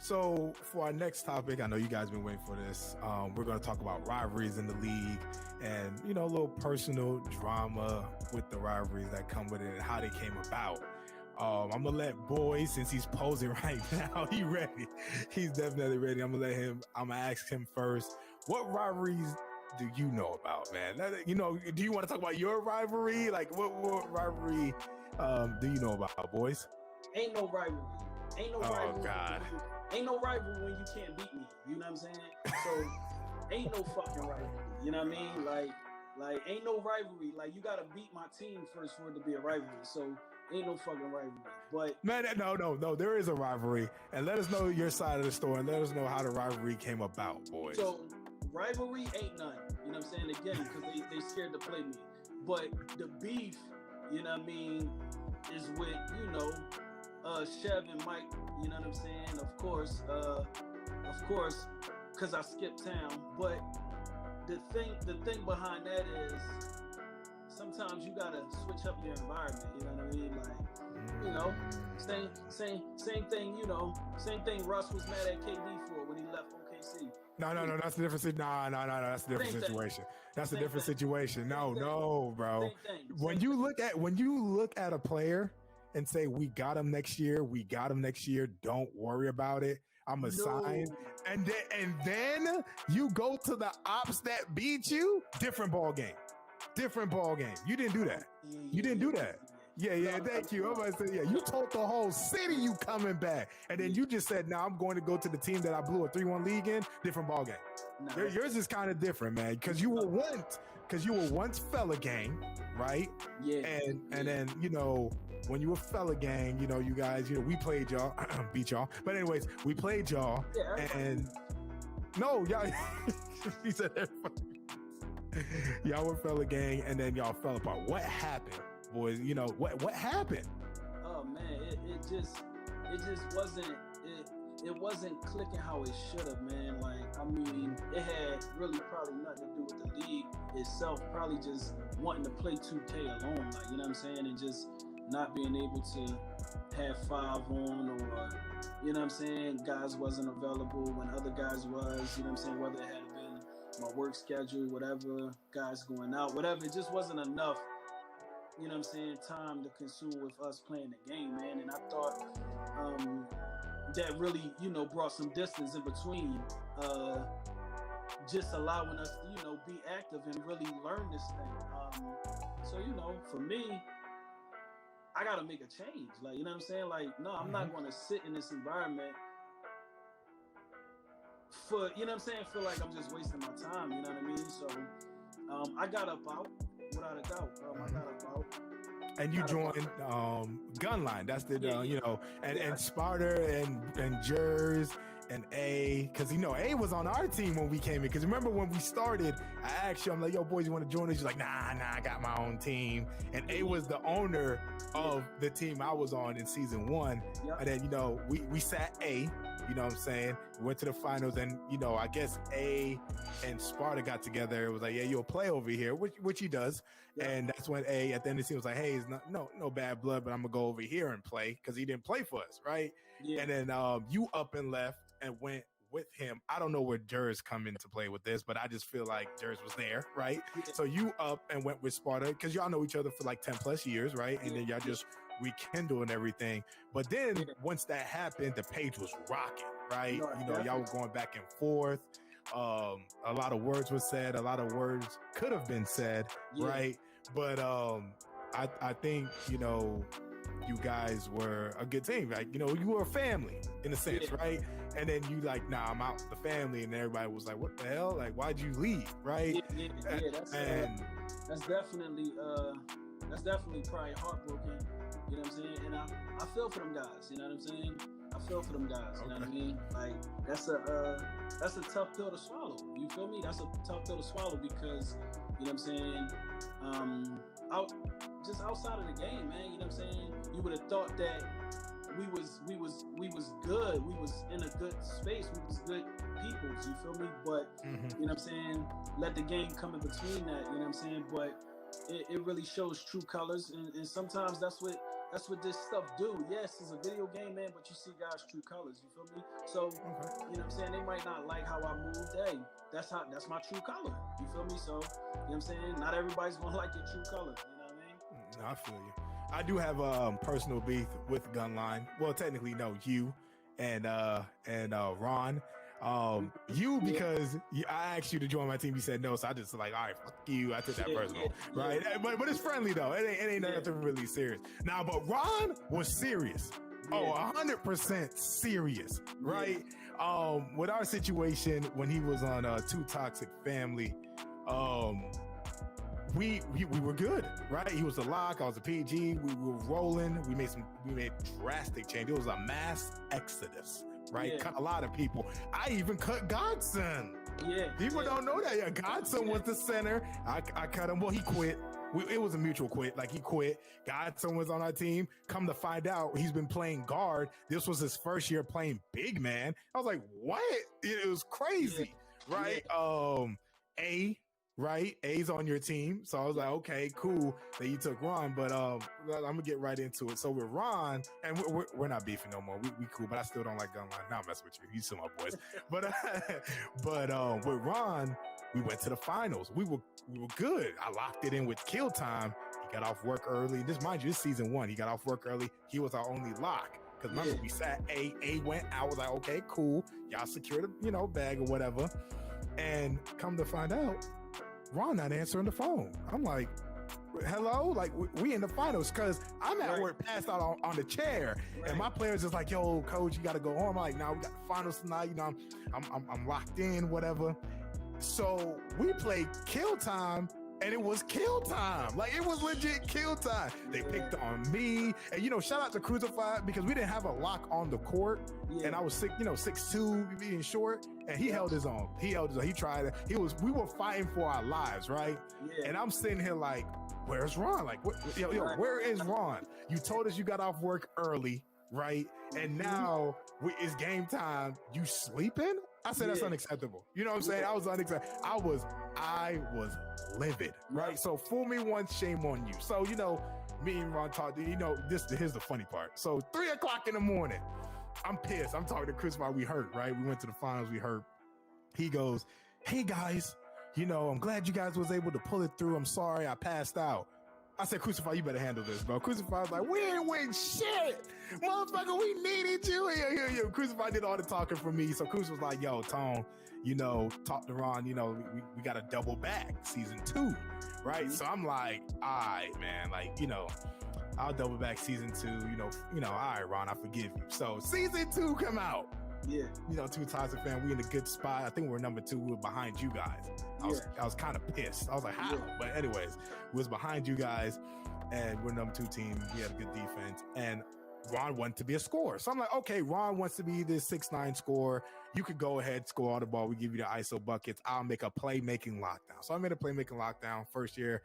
So for our next topic, I know you guys been waiting for this. We're going to talk about rivalries in the league and, a little personal drama with the rivalries that come with it and how they came about. I'm going to let Boy, since he's posing right now, he ready. He's definitely ready. I'm going to ask him first, what rivalries do you know about, man? Do you want to talk about your rivalry? Like what rivalry do you know about, boys? Ain't no rivalry. Oh, God. Ain't no rivalry when you can't beat me. You know what I'm saying? So ain't no fucking rivalry. You know what I mean? Like ain't no rivalry. Like, you gotta beat my team first for it to be a rivalry. So ain't no fucking rivalry. But man, no, there is a rivalry. And let us know your side of the story and let us know how the rivalry came about, boys. So rivalry ain't none. You know what I'm saying? Again, because they scared to play me. But the beef, you know what I mean, is with, Chev and Mike, you know what I'm saying? Of course, because I skipped town. But the thing behind that is sometimes you gotta switch up your environment. You know what I mean? Like, same thing. Same thing. Russ was mad at KD for when he left OKC. No, that's a different situation. No, that's a different situation. That's a different situation. No, bro. When you look at a player and say, we got him next year, don't worry about it. I'm assigned, and then you go to the ops that beat you. Different ball game. You didn't do that. You didn't do that. Yeah. Thank you. I'm about to say, yeah. You told the whole city you coming back, and then you just said, "Now I'm going to go to the team that I blew a 3-1 league in." Different ball game. No. Yours is kind of different, man, because you were once fella gang, right? Yeah. And then when you were fella gang, you guys, we played y'all, beat y'all. But anyways, we played y'all, and no, y'all. He said y'all were fella gang, and then y'all fell apart. What happened, boys? What happened? Oh man, it just wasn't it wasn't clicking how it should have, man. Like, I mean, it had really probably nothing to do with the league itself. Probably just wanting to play 2K alone, like, you know what I'm saying, and just not being able to have 5 on, or you know what I'm saying, guys wasn't available when other guys was, you know what I'm saying, whether it had been my work schedule, whatever, guys going out, whatever, it just wasn't enough, you know what I'm saying, time to consume with us playing the game, man. And I thought that really, brought some distance in between, just allowing us to, be active and really learn this thing. So, for me, I got to make a change. Like, you know what I'm saying? Like, no, I'm not going to sit in this environment for, you know what I'm saying, feel like I'm just wasting my time, you know what I mean? So I got up out, without a doubt. I got up out. And you joined Gunline. That's the, and Sparta and Jers and A, because, A was on our team when we came in. Because remember when we started, I asked you, I'm like, yo, boys, you want to join us? You're like, nah, I got my own team. And A was the owner of the team I was on in season 1. Yep. And then, we sat A. You know what I'm saying? We went to the finals, and I guess A and Sparta got together. It was like, yeah, you'll play over here, which he does. Yeah. And that's when A at the end of the season was like, hey, it's no bad blood, but I'm gonna go over here and play, because he didn't play for us, right? Yeah. And then you up and left and went with him. I don't know where Jers come into play with this, but I just feel like Jers was there, right? Yeah. So you up and went with Sparta, because y'all know each other for like 10 plus years, right? And then y'all just rekindle and everything. But then once that happened, the page was rocking, right? Y'all were going back and forth. A lot of words were said. A lot of words could have been said, right? But I think, you guys were a good team. Like, you were a family in a sense, right? And then you like, nah, I'm out the family. And everybody was like, what the hell? Like, why'd you leave, right? That's definitely probably heartbroken. You know what I'm saying? And I feel for them guys, you know what I'm saying? I feel for them guys, you know what I mean? Like, that's a tough pill to swallow. You feel me? That's a tough pill to swallow, because, you know what I'm saying, just outside of the game, man, you know what I'm saying? You would have thought that we was good. We was in a good space. We was good peoples, you feel me? But, you know what I'm saying, let the game come in between that, you know what I'm saying? But it really shows true colors, and sometimes that's what this stuff do. Yes, it's a video game, man, but you see guys' true colors, you feel me? So, you know what I'm saying, they might not like how I moved. Hey, that's my true color, you feel me? So, you know what I'm saying, not everybody's gonna like your true color, you know what I mean? No, I feel you. I do have a personal beef with Gunline. Well, technically, no, you and Ron. You, because I asked you to join my team, you said no, so I just like, all right, fuck you. I took that personal, right? But it's friendly though. It ain't nothing really serious. Now, but Ron was serious. Oh, 100% serious, right? With our situation when he was on Too Toxic Family, we were good, right? He was a lock, I was a PG. We were rolling. We made drastic change. It was a mass exodus. Right, cut a lot of people. I even cut Godson. People don't know that. Godson was the center. I cut him. Well, he quit. It was a mutual quit. Like, he quit. Godson was on our team. Come to find out, he's been playing guard. This was his first year playing big man. I was like, what? It was crazy, right? Right, A's on your team, so I was like, okay, cool that you took Ron, but I'm gonna get right into it. So with Ron, and we're not beefing no more. We cool, but I still don't like Gunline. Nah, I'm messing with you. You still my boys, but with Ron, we went to the finals. We were good. I locked it in with Kill Time. He got off work early. Mind you, this season 1. He got off work early. He was our only lock, Because remember, we sat A went out. Was like, okay, cool. Y'all secured a bag or whatever. And come to find out, Ron not answering the phone. I'm like, hello? Like, we in the finals, because I'm at work passed out on the chair. And my players is like, yo, coach, you got to go home. I'm like, no, we got the finals tonight. I'm locked in, whatever. So we played kill time, and it was kill time. Like, it was legit kill time. They picked on me. And, shout out to Crucified, because we didn't have a lock on the court. Yeah. And I was 6'2", being short. And he held his own. He tried it. We were fighting for our lives, right? Yeah. And I'm sitting here like, where's Ron? Like, where is Ron? You told us you got off work early, right? And now it's game time. You sleeping? I said that's unacceptable. You know what I'm saying? I was unacceptable. I was livid, right? So fool me once, shame on you. So me and Ron talked. Here's the funny part. So 3:00 in the morning, I'm pissed. I'm talking to Chris while we hurt, right? We went to the finals. We hurt. He goes, "Hey guys, I'm glad you guys was able to pull it through. I'm sorry I passed out." I said, Crucify, you better handle this, bro. Crucify was like, we ain't win shit. Motherfucker, we needed you. Yo. Crucify did all the talking for me. So Cruz was like, yo, Tone, talk to Ron, we got to double back season 2, right? So I'm like, all right, man. Like, I'll double back season 2. All right, Ron, I forgive you. So season 2 come out. Yeah. 2 times a fan, we in a good spot. I think we're number 2. We were behind you guys. I was kind of pissed. I was like, how? Yeah. But anyways, we was behind you guys, and we're number 2 team. We had a good defense, and Ron wanted to be a scorer. So I'm like, okay, Ron wants to be this 6'9" scorer. You could go ahead, score all the ball. We give you the ISO buckets. I'll make a playmaking lockdown. So I made a playmaking lockdown first year,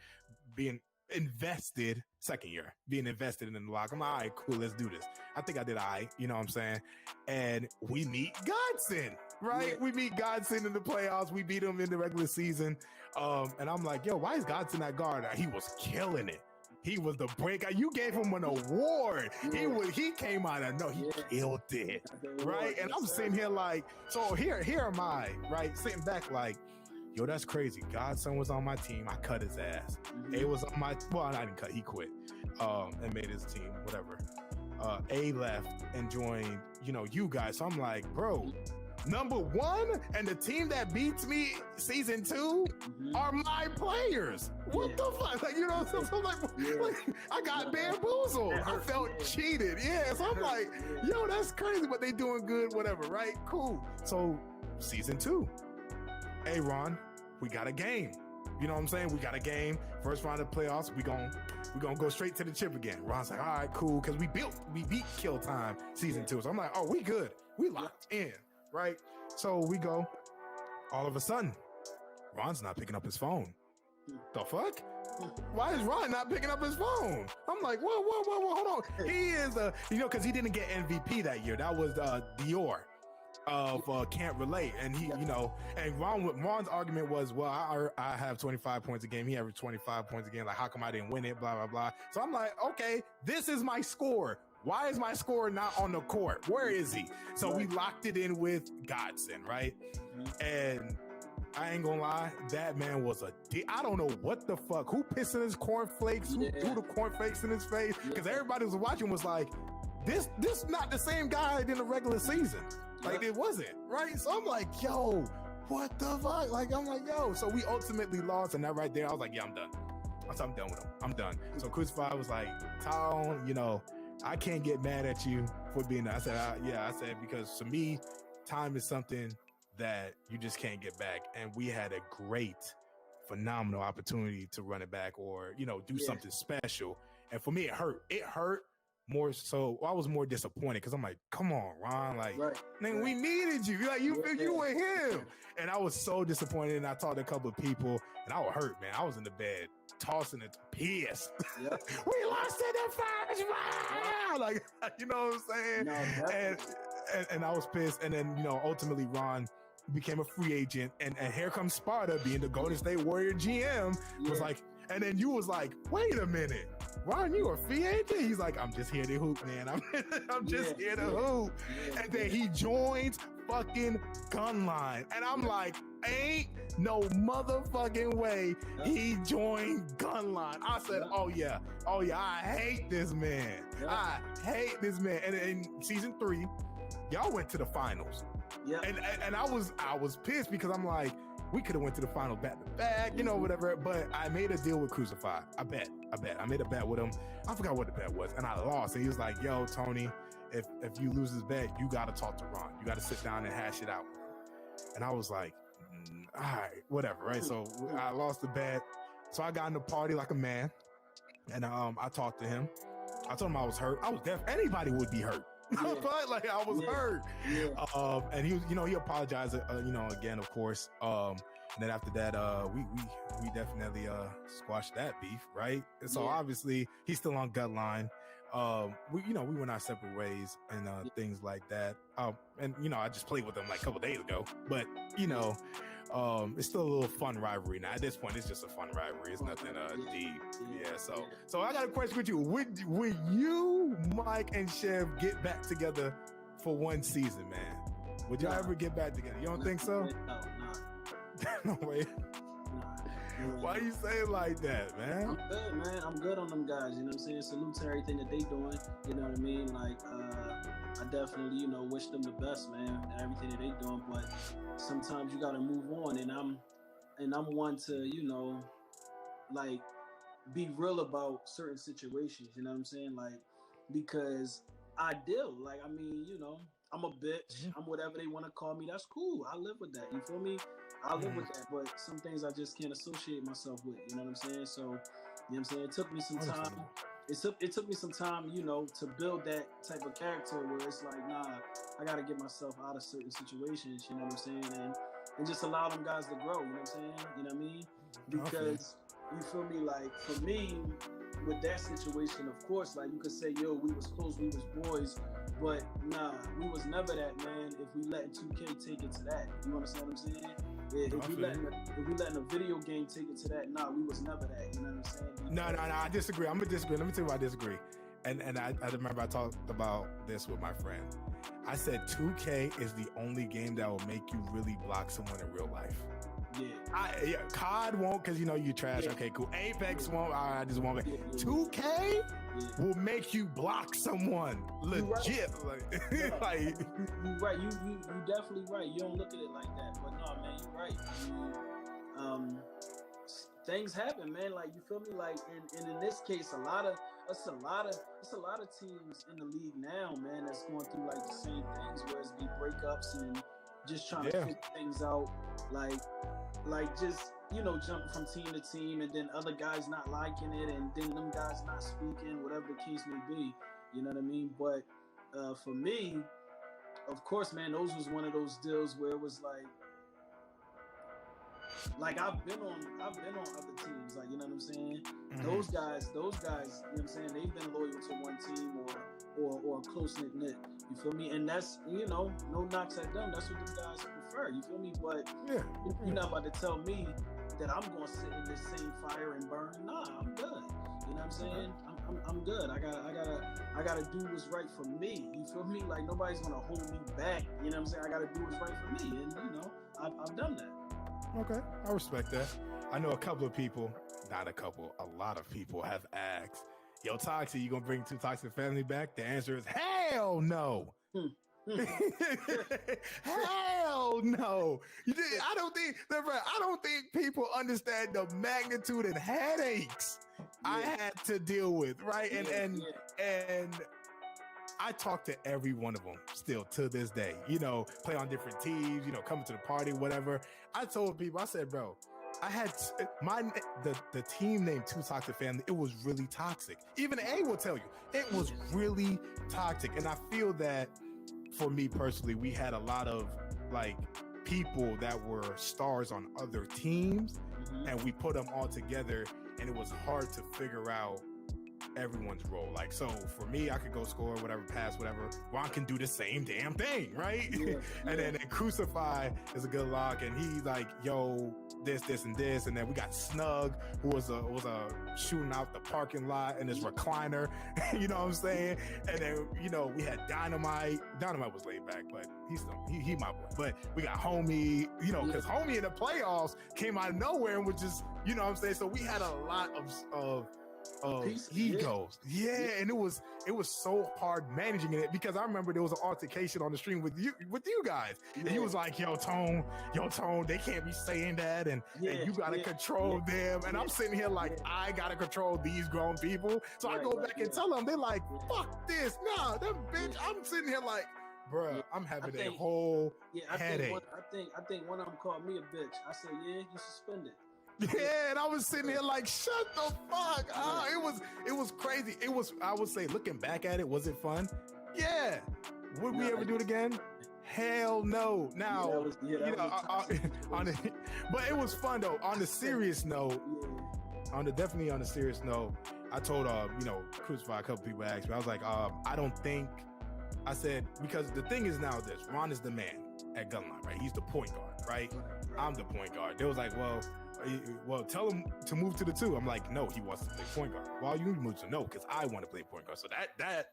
being invested. Second year, being invested in the lock. I'm like, all right, cool, let's do this. I think I did all right, you know what I'm saying? And we meet Godson, right? Yeah. We meet Godson in the playoffs. We beat him in the regular season. And I'm like, yo, why is Godson at guard? He was killing it. He was the breakout. You gave him an award. Yeah. He came out and he killed it, right? And I'm sitting here like, so here am I, right? Sitting back like, yo, that's crazy. Godson was on my team. I cut his ass. A was on my, I didn't cut. He quit and made his team, whatever. A left and joined, you guys. So I'm like, bro, number 1 and the team that beats me season 2 are my players. What the fuck? Like, so I'm like, I got bamboozled. I felt cheated. Yeah. So I'm like, yo, that's crazy, but they doing good, whatever, right? Cool. So season 2. Hey, Ron, we got a game. You know what I'm saying? We got a game. First round of playoffs, we gonna go straight to the chip again. Ron's like, all right, cool, because we beat Kill Time season 2. So I'm like, oh, we good. We locked in, right? So we go. All of a sudden, Ron's not picking up his phone. The fuck? Why is Ron not picking up his phone? I'm like, whoa, hold on. He is because he didn't get MVP that year. That was Dior. Of can't relate, and he, and Ron's argument was, well, I have 25 points a game. He averaged 25 points a game. Like, how come I didn't win it? Blah blah blah. So I'm like, okay, this is my score. Why is my score not on the court? Where is he? So we locked it in with Godson, right? And I ain't gonna lie, that man was I don't know what the fuck. Who pissed in his cornflakes? Who threw the cornflakes in his face? Because everybody was watching was like, this not the same guy in the regular season. Like, it wasn't, right? So I'm like, yo, what the fuck? Like, I'm like, yo. So we ultimately lost, and that right there, I was like, yeah, I'm done. I'm done with him. I'm done. So Crucified was like, Tone, I can't get mad at you for being there. I said, I said, because to me, time is something that you just can't get back. And we had a great, phenomenal opportunity to run it back or, do something special. And for me, it hurt. It hurt. More so, I was more disappointed because I'm like, come on, Ron, like, man, we needed you. Like, you were him. And I was so disappointed. And I talked to a couple of people, and I was hurt, man. I was in the bed, tossing it, pissed. Yep. We lost in the first round. Like, you know what I'm saying? No, and I was pissed. And then, ultimately, Ron became a free agent. And here comes Sparta, being the Golden State Warrior GM, was like, and then you was like, wait a minute. Ron, you a free agent? He's like, I'm just here to hoop, man. I'm just here to hoop. And then he joins fucking Gunline. And I'm like, ain't no motherfucking way he joined Gunline. I said, oh yeah, I hate this man. I hate this man. And in season 3, y'all went to the finals. Yeah. And I was pissed because I'm like, we could have went to the final back to back, you know, whatever. But I made a deal with Crucify. I bet. I made a bet with him. I forgot what the bet was, and I lost. And he was like, "Yo, Tony, if you lose this bet, you got to talk to Ron. You got to sit down and hash it out." And I was like, "All right, whatever." Right. So I lost the bet. So I got in the party like a man, and I talked to him. I told him I was hurt. I was deaf. Anybody would be hurt. But like I was hurt. And he was, you know, he apologized, you know, again, of course. And then after that, we definitely squashed that beef, right? And so obviously he's still on Gutline. We went our separate ways and things like that. And you know, I just played with him like a couple days ago, but you know, it's still a little fun rivalry now. At this point, it's just a fun rivalry. It's nothing deep. Yeah. So I got a question with you. Would you, Mike and Chev, get back together for one season, man? Would y'all ever get back together? You don't think so? No way. Why you say it like that, man? I'm good, man. I'm good on them guys. You know what I'm saying? Salute to everything that they doing. You know what I mean? Like, I definitely, you know, wish them the best, man, and everything that they doing. But sometimes you gotta move on, and I'm one to, you know, like, be real about certain situations. You know what I'm saying? Like, because I deal. Like, I mean, you know, I'm a bitch. I'm whatever they want to call me. That's cool. I live with that. You feel me? I live with that, but some things I just can't associate myself with. You know what I'm saying? So, you know what I'm saying? It took me some time. It took me some time, you know, to build that type of character where it's like, nah, I got to get myself out of certain situations. You know what I'm saying? And just allow them guys to grow. You know what I'm saying? You know what I mean? Because you feel me? Like for me, with that situation, of course, like you could say, yo, we was close, we was boys. But nah, we was never that, man. If we letting 2K take it to that, you understand what I'm saying? If we letting a video game take it to that, nah, we was never that. You know what I'm saying? No, I disagree. I'm gonna disagree. Let me tell you why I disagree. And I remember I talked about this with my friend. I said 2K is the only game that will make you really block someone in real life. COD won't, because you know you trash. Okay, cool. Apex won't. I just won't. 2K will make you block someone legit. You're right. You definitely right. You don't look at it like that, but no, man, you're right. Things happen, man. Like you feel me? Like and in this case, it's a lot of teams in the league now, man, that's going through like the same things, where it's be breakups and just trying to figure things out, like just, you know, jumping from team to team, and then other guys not liking it, and then them guys not speaking, whatever the case may be. You know what I mean? But for me, of course, man, those was one of those deals where it was like I've been on other teams, like, you know what I'm saying? Mm-hmm. Those guys, you know what I'm saying? They've been loyal to one team or close knit. You feel me? And that's, you know, no knocks at them. That's what them guys prefer. You feel me? But you're not about to tell me that I'm going to sit in this same fire and burn. Nah, I'm good. You know what I'm saying? I'm good. I gotta do what's right for me. You feel me? Like nobody's gonna hold me back. You know what I'm saying? I gotta do what's right for me, and you know, I've done that. Okay, I respect that. I know a lot of people have asked, yo, Toxic, you gonna bring Two Toxic Family back? The answer is hell no. Hell no. I don't think people understand the magnitude and headaches I had to deal with, right? And I talk to every one of them still to this day, you know, play on different teams, you know, coming to the party, whatever. I told people, I said, bro, I had the team named Two Toxic Family. It was really toxic. Even A will tell you it was really toxic. And I feel that for me personally, we had a lot of like people that were stars on other teams, and we put them all together, and it was hard to figure out everyone's role. Like, so for me, I could go score, whatever, pass, whatever. Ron can do the same damn thing, right? Yeah, and then Crucify is a good lock, and he's like, yo, this, and this. And then we got Snug, who was shooting out the parking lot in his recliner. You know what I'm saying? And then, you know, we had Dynamite. Dynamite was laid back, but he my boy. But we got Homie, you know, because Homie in the playoffs came out of nowhere and was just, you know what I'm saying? So we had a lot of egos. Yeah, and it was so hard managing it, because I remember there was an altercation on the stream with you guys. And he was like, yo, Tone, they can't be saying that, and you gotta control them. And I'm sitting here like, I gotta control these grown people. So I go back and tell them, they're like, fuck this. Nah, that bitch. I'm sitting here like, bruh, I'm having a whole headache. I think one of them called me a bitch. I said, yeah, you suspended. Yeah, and I was sitting here like, shut the fuck up. It was crazy. I would say, looking back at it, was it fun? Yeah. Would we ever do it again? Hell no. Now, but it was fun though. On the serious note, definitely on the serious note, I told Crucify, a couple people asked me, I was like, I said, because the thing is now this, Ron is the man at Gunline, right? He's the point guard, right? I'm the point guard. They was like, well, tell him to move to the 2. I'm like, no, he wants to play point guard. Well, you move to no, because I want to play point guard. So that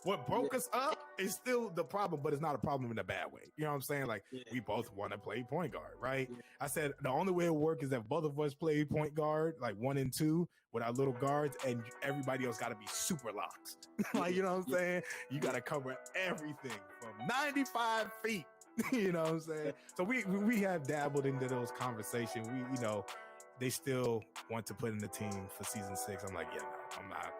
what broke us up is still the problem, but it's not a problem in a bad way. You know what I'm saying? Like, we both want to play point guard, right? Yeah. I said the only way it work is that both of us play point guard, like 1 and 2 with our little guards, and everybody else got to be super locks. Like, you know what I'm saying? You got to cover everything from 95 feet. You know what I'm saying? So we have dabbled into those conversations. They still want to put in the team for season 6. I'm like, yeah, no, I'm not.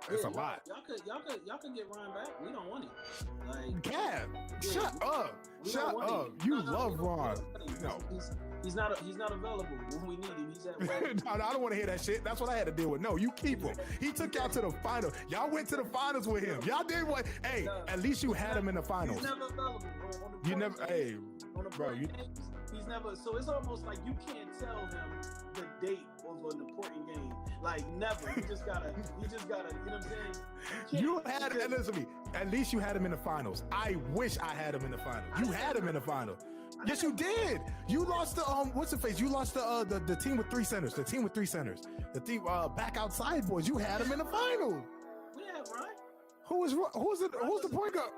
It's a lot. Y'all could get Ryan back. We don't want him. Like, Gab, shut up. You love Ron. No. He's not available when we need him. He's at work. No, I don't want to hear that shit. That's what I had to deal with. No, you keep him. He took y'all to the finals. Y'all went to the finals with him. Y'all did what? Hey, at least you had him in the finals. He's never available, bro. You never. Hey, bro. He's never. So it's almost like you can't tell him the date of an important game. Like, never. You just gotta. You know what I'm saying? You had him. Listen to me. At least you had him in the finals. I wish I had him in the finals. You had him in the finals. Yes, you did. You lost the what's the face? You lost the team with 3 centers. The team with 3 centers. The team back outside boys. You had him in the final. Yeah, right. Who's the point guard?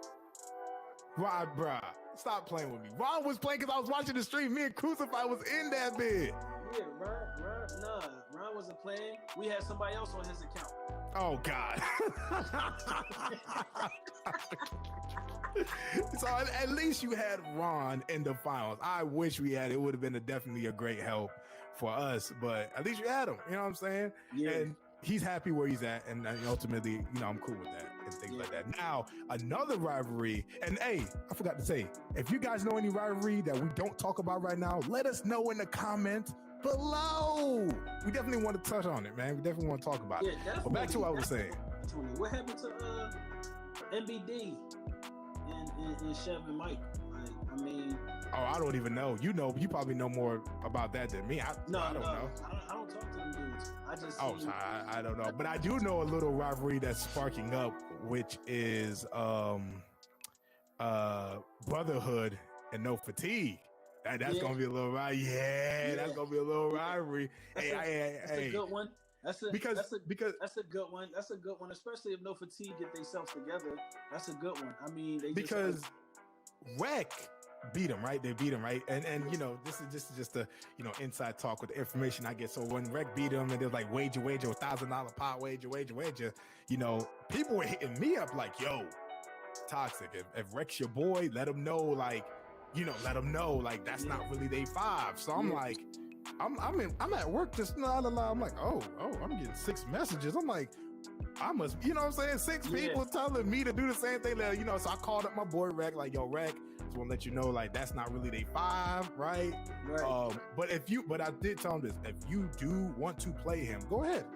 Ron, bruh. Stop playing with me. Ron was playing because I was watching the stream. Me and Crucify was in that bit. Yeah, Ron wasn't playing. We had somebody else on his account. Oh God. So at least you had Ron in the finals. I wish we had it. Would have been definitely a great help for us, but at least you had him. You know what I'm saying? Yeah. And he's happy where he's at, and ultimately, I'm cool with that and things like that. Now, another rivalry, and hey, I forgot to say, if you guys know any rivalry that we don't talk about right now, let us know in the comments below. We definitely want to touch on it, man. We definitely want to talk about it. But back to what I was saying. What happened to MBD and Chev and Mike? I don't even know. You probably know more about that than me. I don't know. I don't talk to them dudes. I just. I don't know. But I do know a little rivalry that's sparking up, which is Brotherhood and No Fatigue. That's gonna be a little rivalry. Yeah, that's gonna be a little rivalry. That's a good one. That's a good one. That's a good one, especially if No Fatigue get themselves together. That's a good one. Because Rec beat him, right? They beat him, right? And this is just a inside talk with the information I get. So when Rec beat him and they're like wager $1,000 pot wager, people were hitting me up like, yo, Toxic. If Rec's your boy, let him know, that's not really they 5. So I'm like, I'm at work just I'm like, I'm getting 6 messages. I'm like, I must, 6 people telling me to do the same thing. So I called up my boy Rec, like, yo, Rec, just want to let you know, that's not really they 5, right? But I did tell him this: if you do want to play him, go ahead.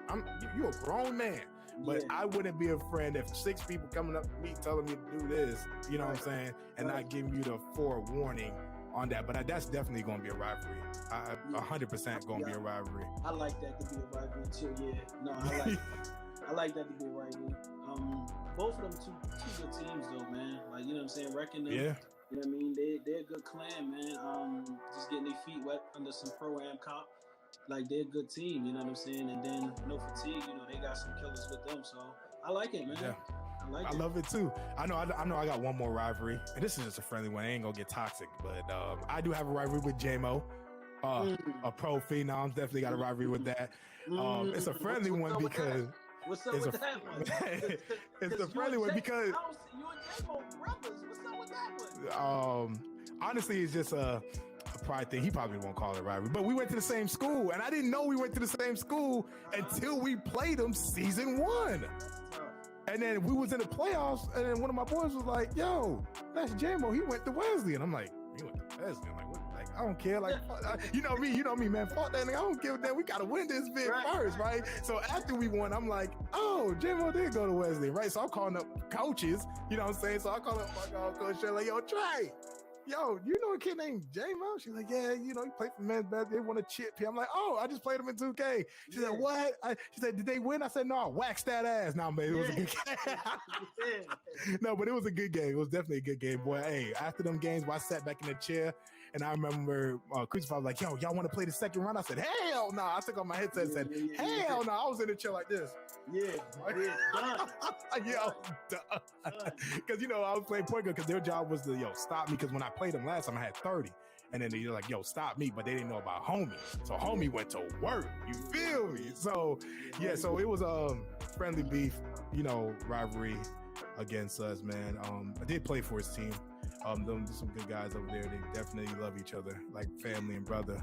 You're a grown man. But I wouldn't be a friend if 6 people coming up to me telling me to do this, you know what I'm saying, and not giving you the forewarning on that. But that's definitely going to be a rivalry. 100% going to be a rivalry. I like that to be a rivalry too. Yeah, no, I like that to be a rivalry. Both of them two good teams though, man. Like, you know what I'm saying, wrecking them. Yeah. You know what I mean? They're a good clan, man. Just getting their feet wet under some pro-am comp. Like, they're a good team, you know what I'm saying? And then no fatigue, you know, they got some killers with them. So I like it, man. Yeah. I love it too. I know I got one more rivalry, and this is just a friendly one. I ain't gonna get toxic, but I do have a rivalry with J-Mo. A pro phenoms, definitely got a rivalry with that. It's a friendly one because what's up with that one? It's a friendly one because you and J-Mo brothers. What's up with that one? Honestly, it's just a pride thing. He probably won't call it a rivalry, but we went to the same school, and I didn't know we went to the same school until we played them season 1. And then we was in the playoffs, and then one of my boys was like, "Yo, that's J-Mo. He went to Wesley," and I'm like, "You went to Wesley?" I'm like, "What? Like, I don't care. Like, you know me, man. Fuck that nigga. I don't give a damn. We gotta win this bit first, right?" So after we won, I'm like, "Oh, J-Mo did go to Wesley, right?" So I'm calling up coaches. You know what I'm saying? So I call up my coach, like, "Yo, Trey. Yo, you know a kid named J-Mo?" She's like, "Yeah, you know, he played for men's basketball. They won a chip here." I'm like, "Oh, I just played him in 2K." She said, "What?" She said, "Did they win?" I said, "No, I waxed that ass." Nah, man, it was a good game. No, but it was a good game. It was definitely a good game, boy. Hey, after them games, I sat back in the chair, and I remember Christopher was like, "Yo, y'all want to play the second round?" I said, "Hell no." I took off my headset and said, "Hell no." I was in the chair like this. Done. Because, you know, I was playing point guard because their job was to, stop me. Because when I played them last time, I had 30. And then they're like, stop me. But they didn't know about Homie. So Homie went to work. You feel me? So, yeah, so it was a friendly beef, rivalry against us, man. I did play for his team. Them some good guys over there. They definitely love each other, like family and brother.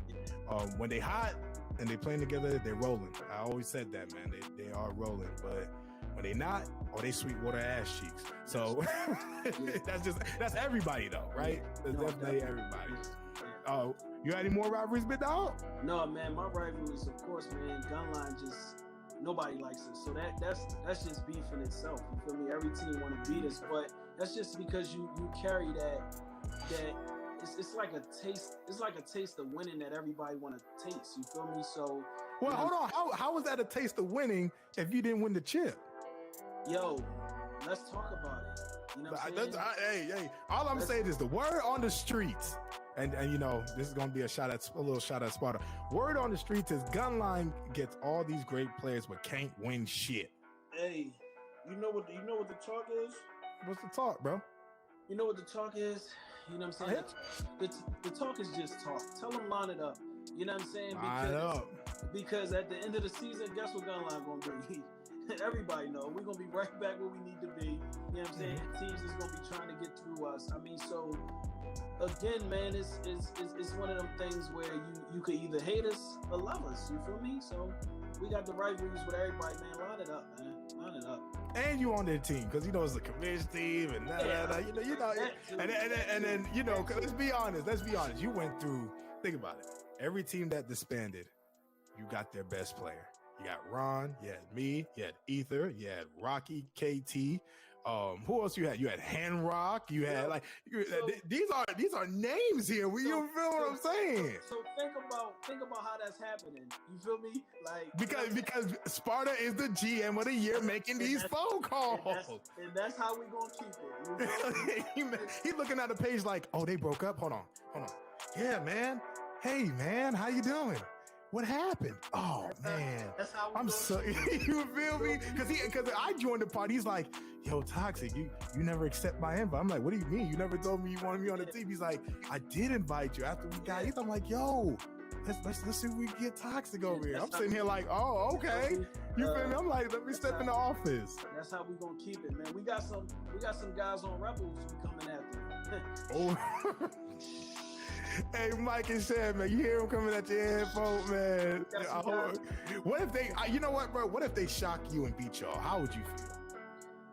When they hot and they playing together, they're rolling. I always said that, man. They are rolling, but when they not, they Sweetwater ass cheeks. So that's everybody though, right? That's definitely everybody. You had any more rivalries, big dog? No, man. My rivalries, of course, man. Gunline just nobody likes us, so that's just beef in itself. You feel me? Every team want to beat us, but that's just because you carry that it's like a taste. It's like a taste of winning that everybody want to taste. You feel me? So well, hold on. How was that a taste of winning if you didn't win the chip? Yo, let's talk about it. You know what I'm saying? Hey, all I'm saying is the word on the streets. And this is gonna be a little shot at Sparta. Word on the streets is Gunline gets all these great players but can't win shit. Hey, you know what the talk is? What's the talk, bro? You know what the talk is? You know what I'm saying? The talk is just talk. Tell them line it up. You know what I'm saying? Because at the end of the season, guess what Gunline gonna be? Everybody know we're gonna be right back where we need to be. You know what I'm saying? Teams is gonna be trying to get through us. I mean, so again, man, it's one of them things where you could either hate us or love us. You feel me? So we got the rivalries with everybody, man. Line it up, man. Line it up. And you on their team because it's a commission team and and then let's be honest. You went through. Think about it. Every team that disbanded, you got their best player. You got Ron, you had me, you had Ether, you had Rocky, KT. Who else you had? You had Hanrock. You had these are names here. You feel what I'm saying? So think about how that's happening. You feel me? Like because Sparta is the GM of the year making these phone calls. And that's how we gonna keep it. He's looking at the page like, oh, they broke up. Hold on. Yeah, man. Hey, man, how you doing? What happened? Oh, man. That's how I'm so you feel me? Because I joined the party. He's like, yo, Toxic, you never accept my invite. I'm like, what do you mean? You never told me you wanted me on the team. He's like, I did invite you after we got Ethan. I'm like, yo, let's see if we can get Toxic over here. I'm sitting here like, oh, okay. You feel me? I'm like, let me step in the office. That's how we gonna keep it, man. We got some guys on Rebels coming after. Oh. Hey, Mike and Shan, man, you hear him coming at your headphone, man. What if they, you know what, bro? What if they shock you and beat y'all? How would you feel?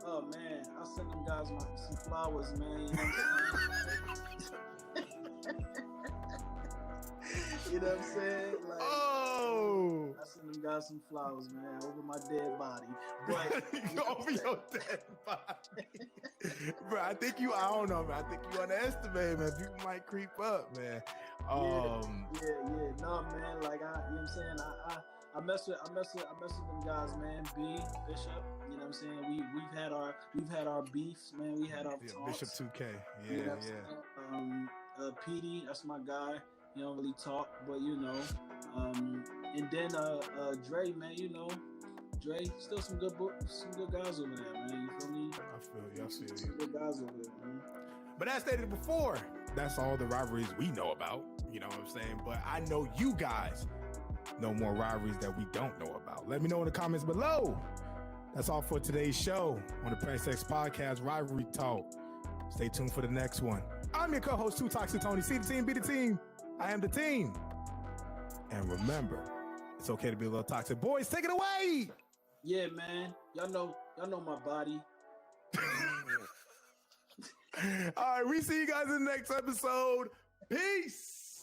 Oh, man, I'll send them guys some flowers, man. You know what I'm saying? Like, I send them guys some flowers, man, over my dead body. But over your dead body. Bro, I don't know, man. I think you underestimate, man. People might creep up, man. Yeah. No, man. Like, you know what I'm saying? I mess with them guys, man. B, Bishop, you know what I'm saying? We've had our beefs, man. We had our talks. Bishop 2K. Yeah, you know PD, that's my guy. He don't really talk, but you know. And then Dre, man, you know. Dre, still some good guys over there, man. You feel me? I feel you. Some good guys over there, man. But as stated before, that's all the rivalries we know about. You know what I'm saying? But I know you guys know more rivalries that we don't know about. Let me know in the comments below. That's all for today's show on the Press X Podcast Rivalry Talk. Stay tuned for the next one. I'm your co-host, Too Toxic Tony. See the team, be the team. I am the team. And remember, it's okay to be a little toxic. Boys, take it away. Yeah, man. Y'all know my body. All right, we see you guys in the next episode. Peace.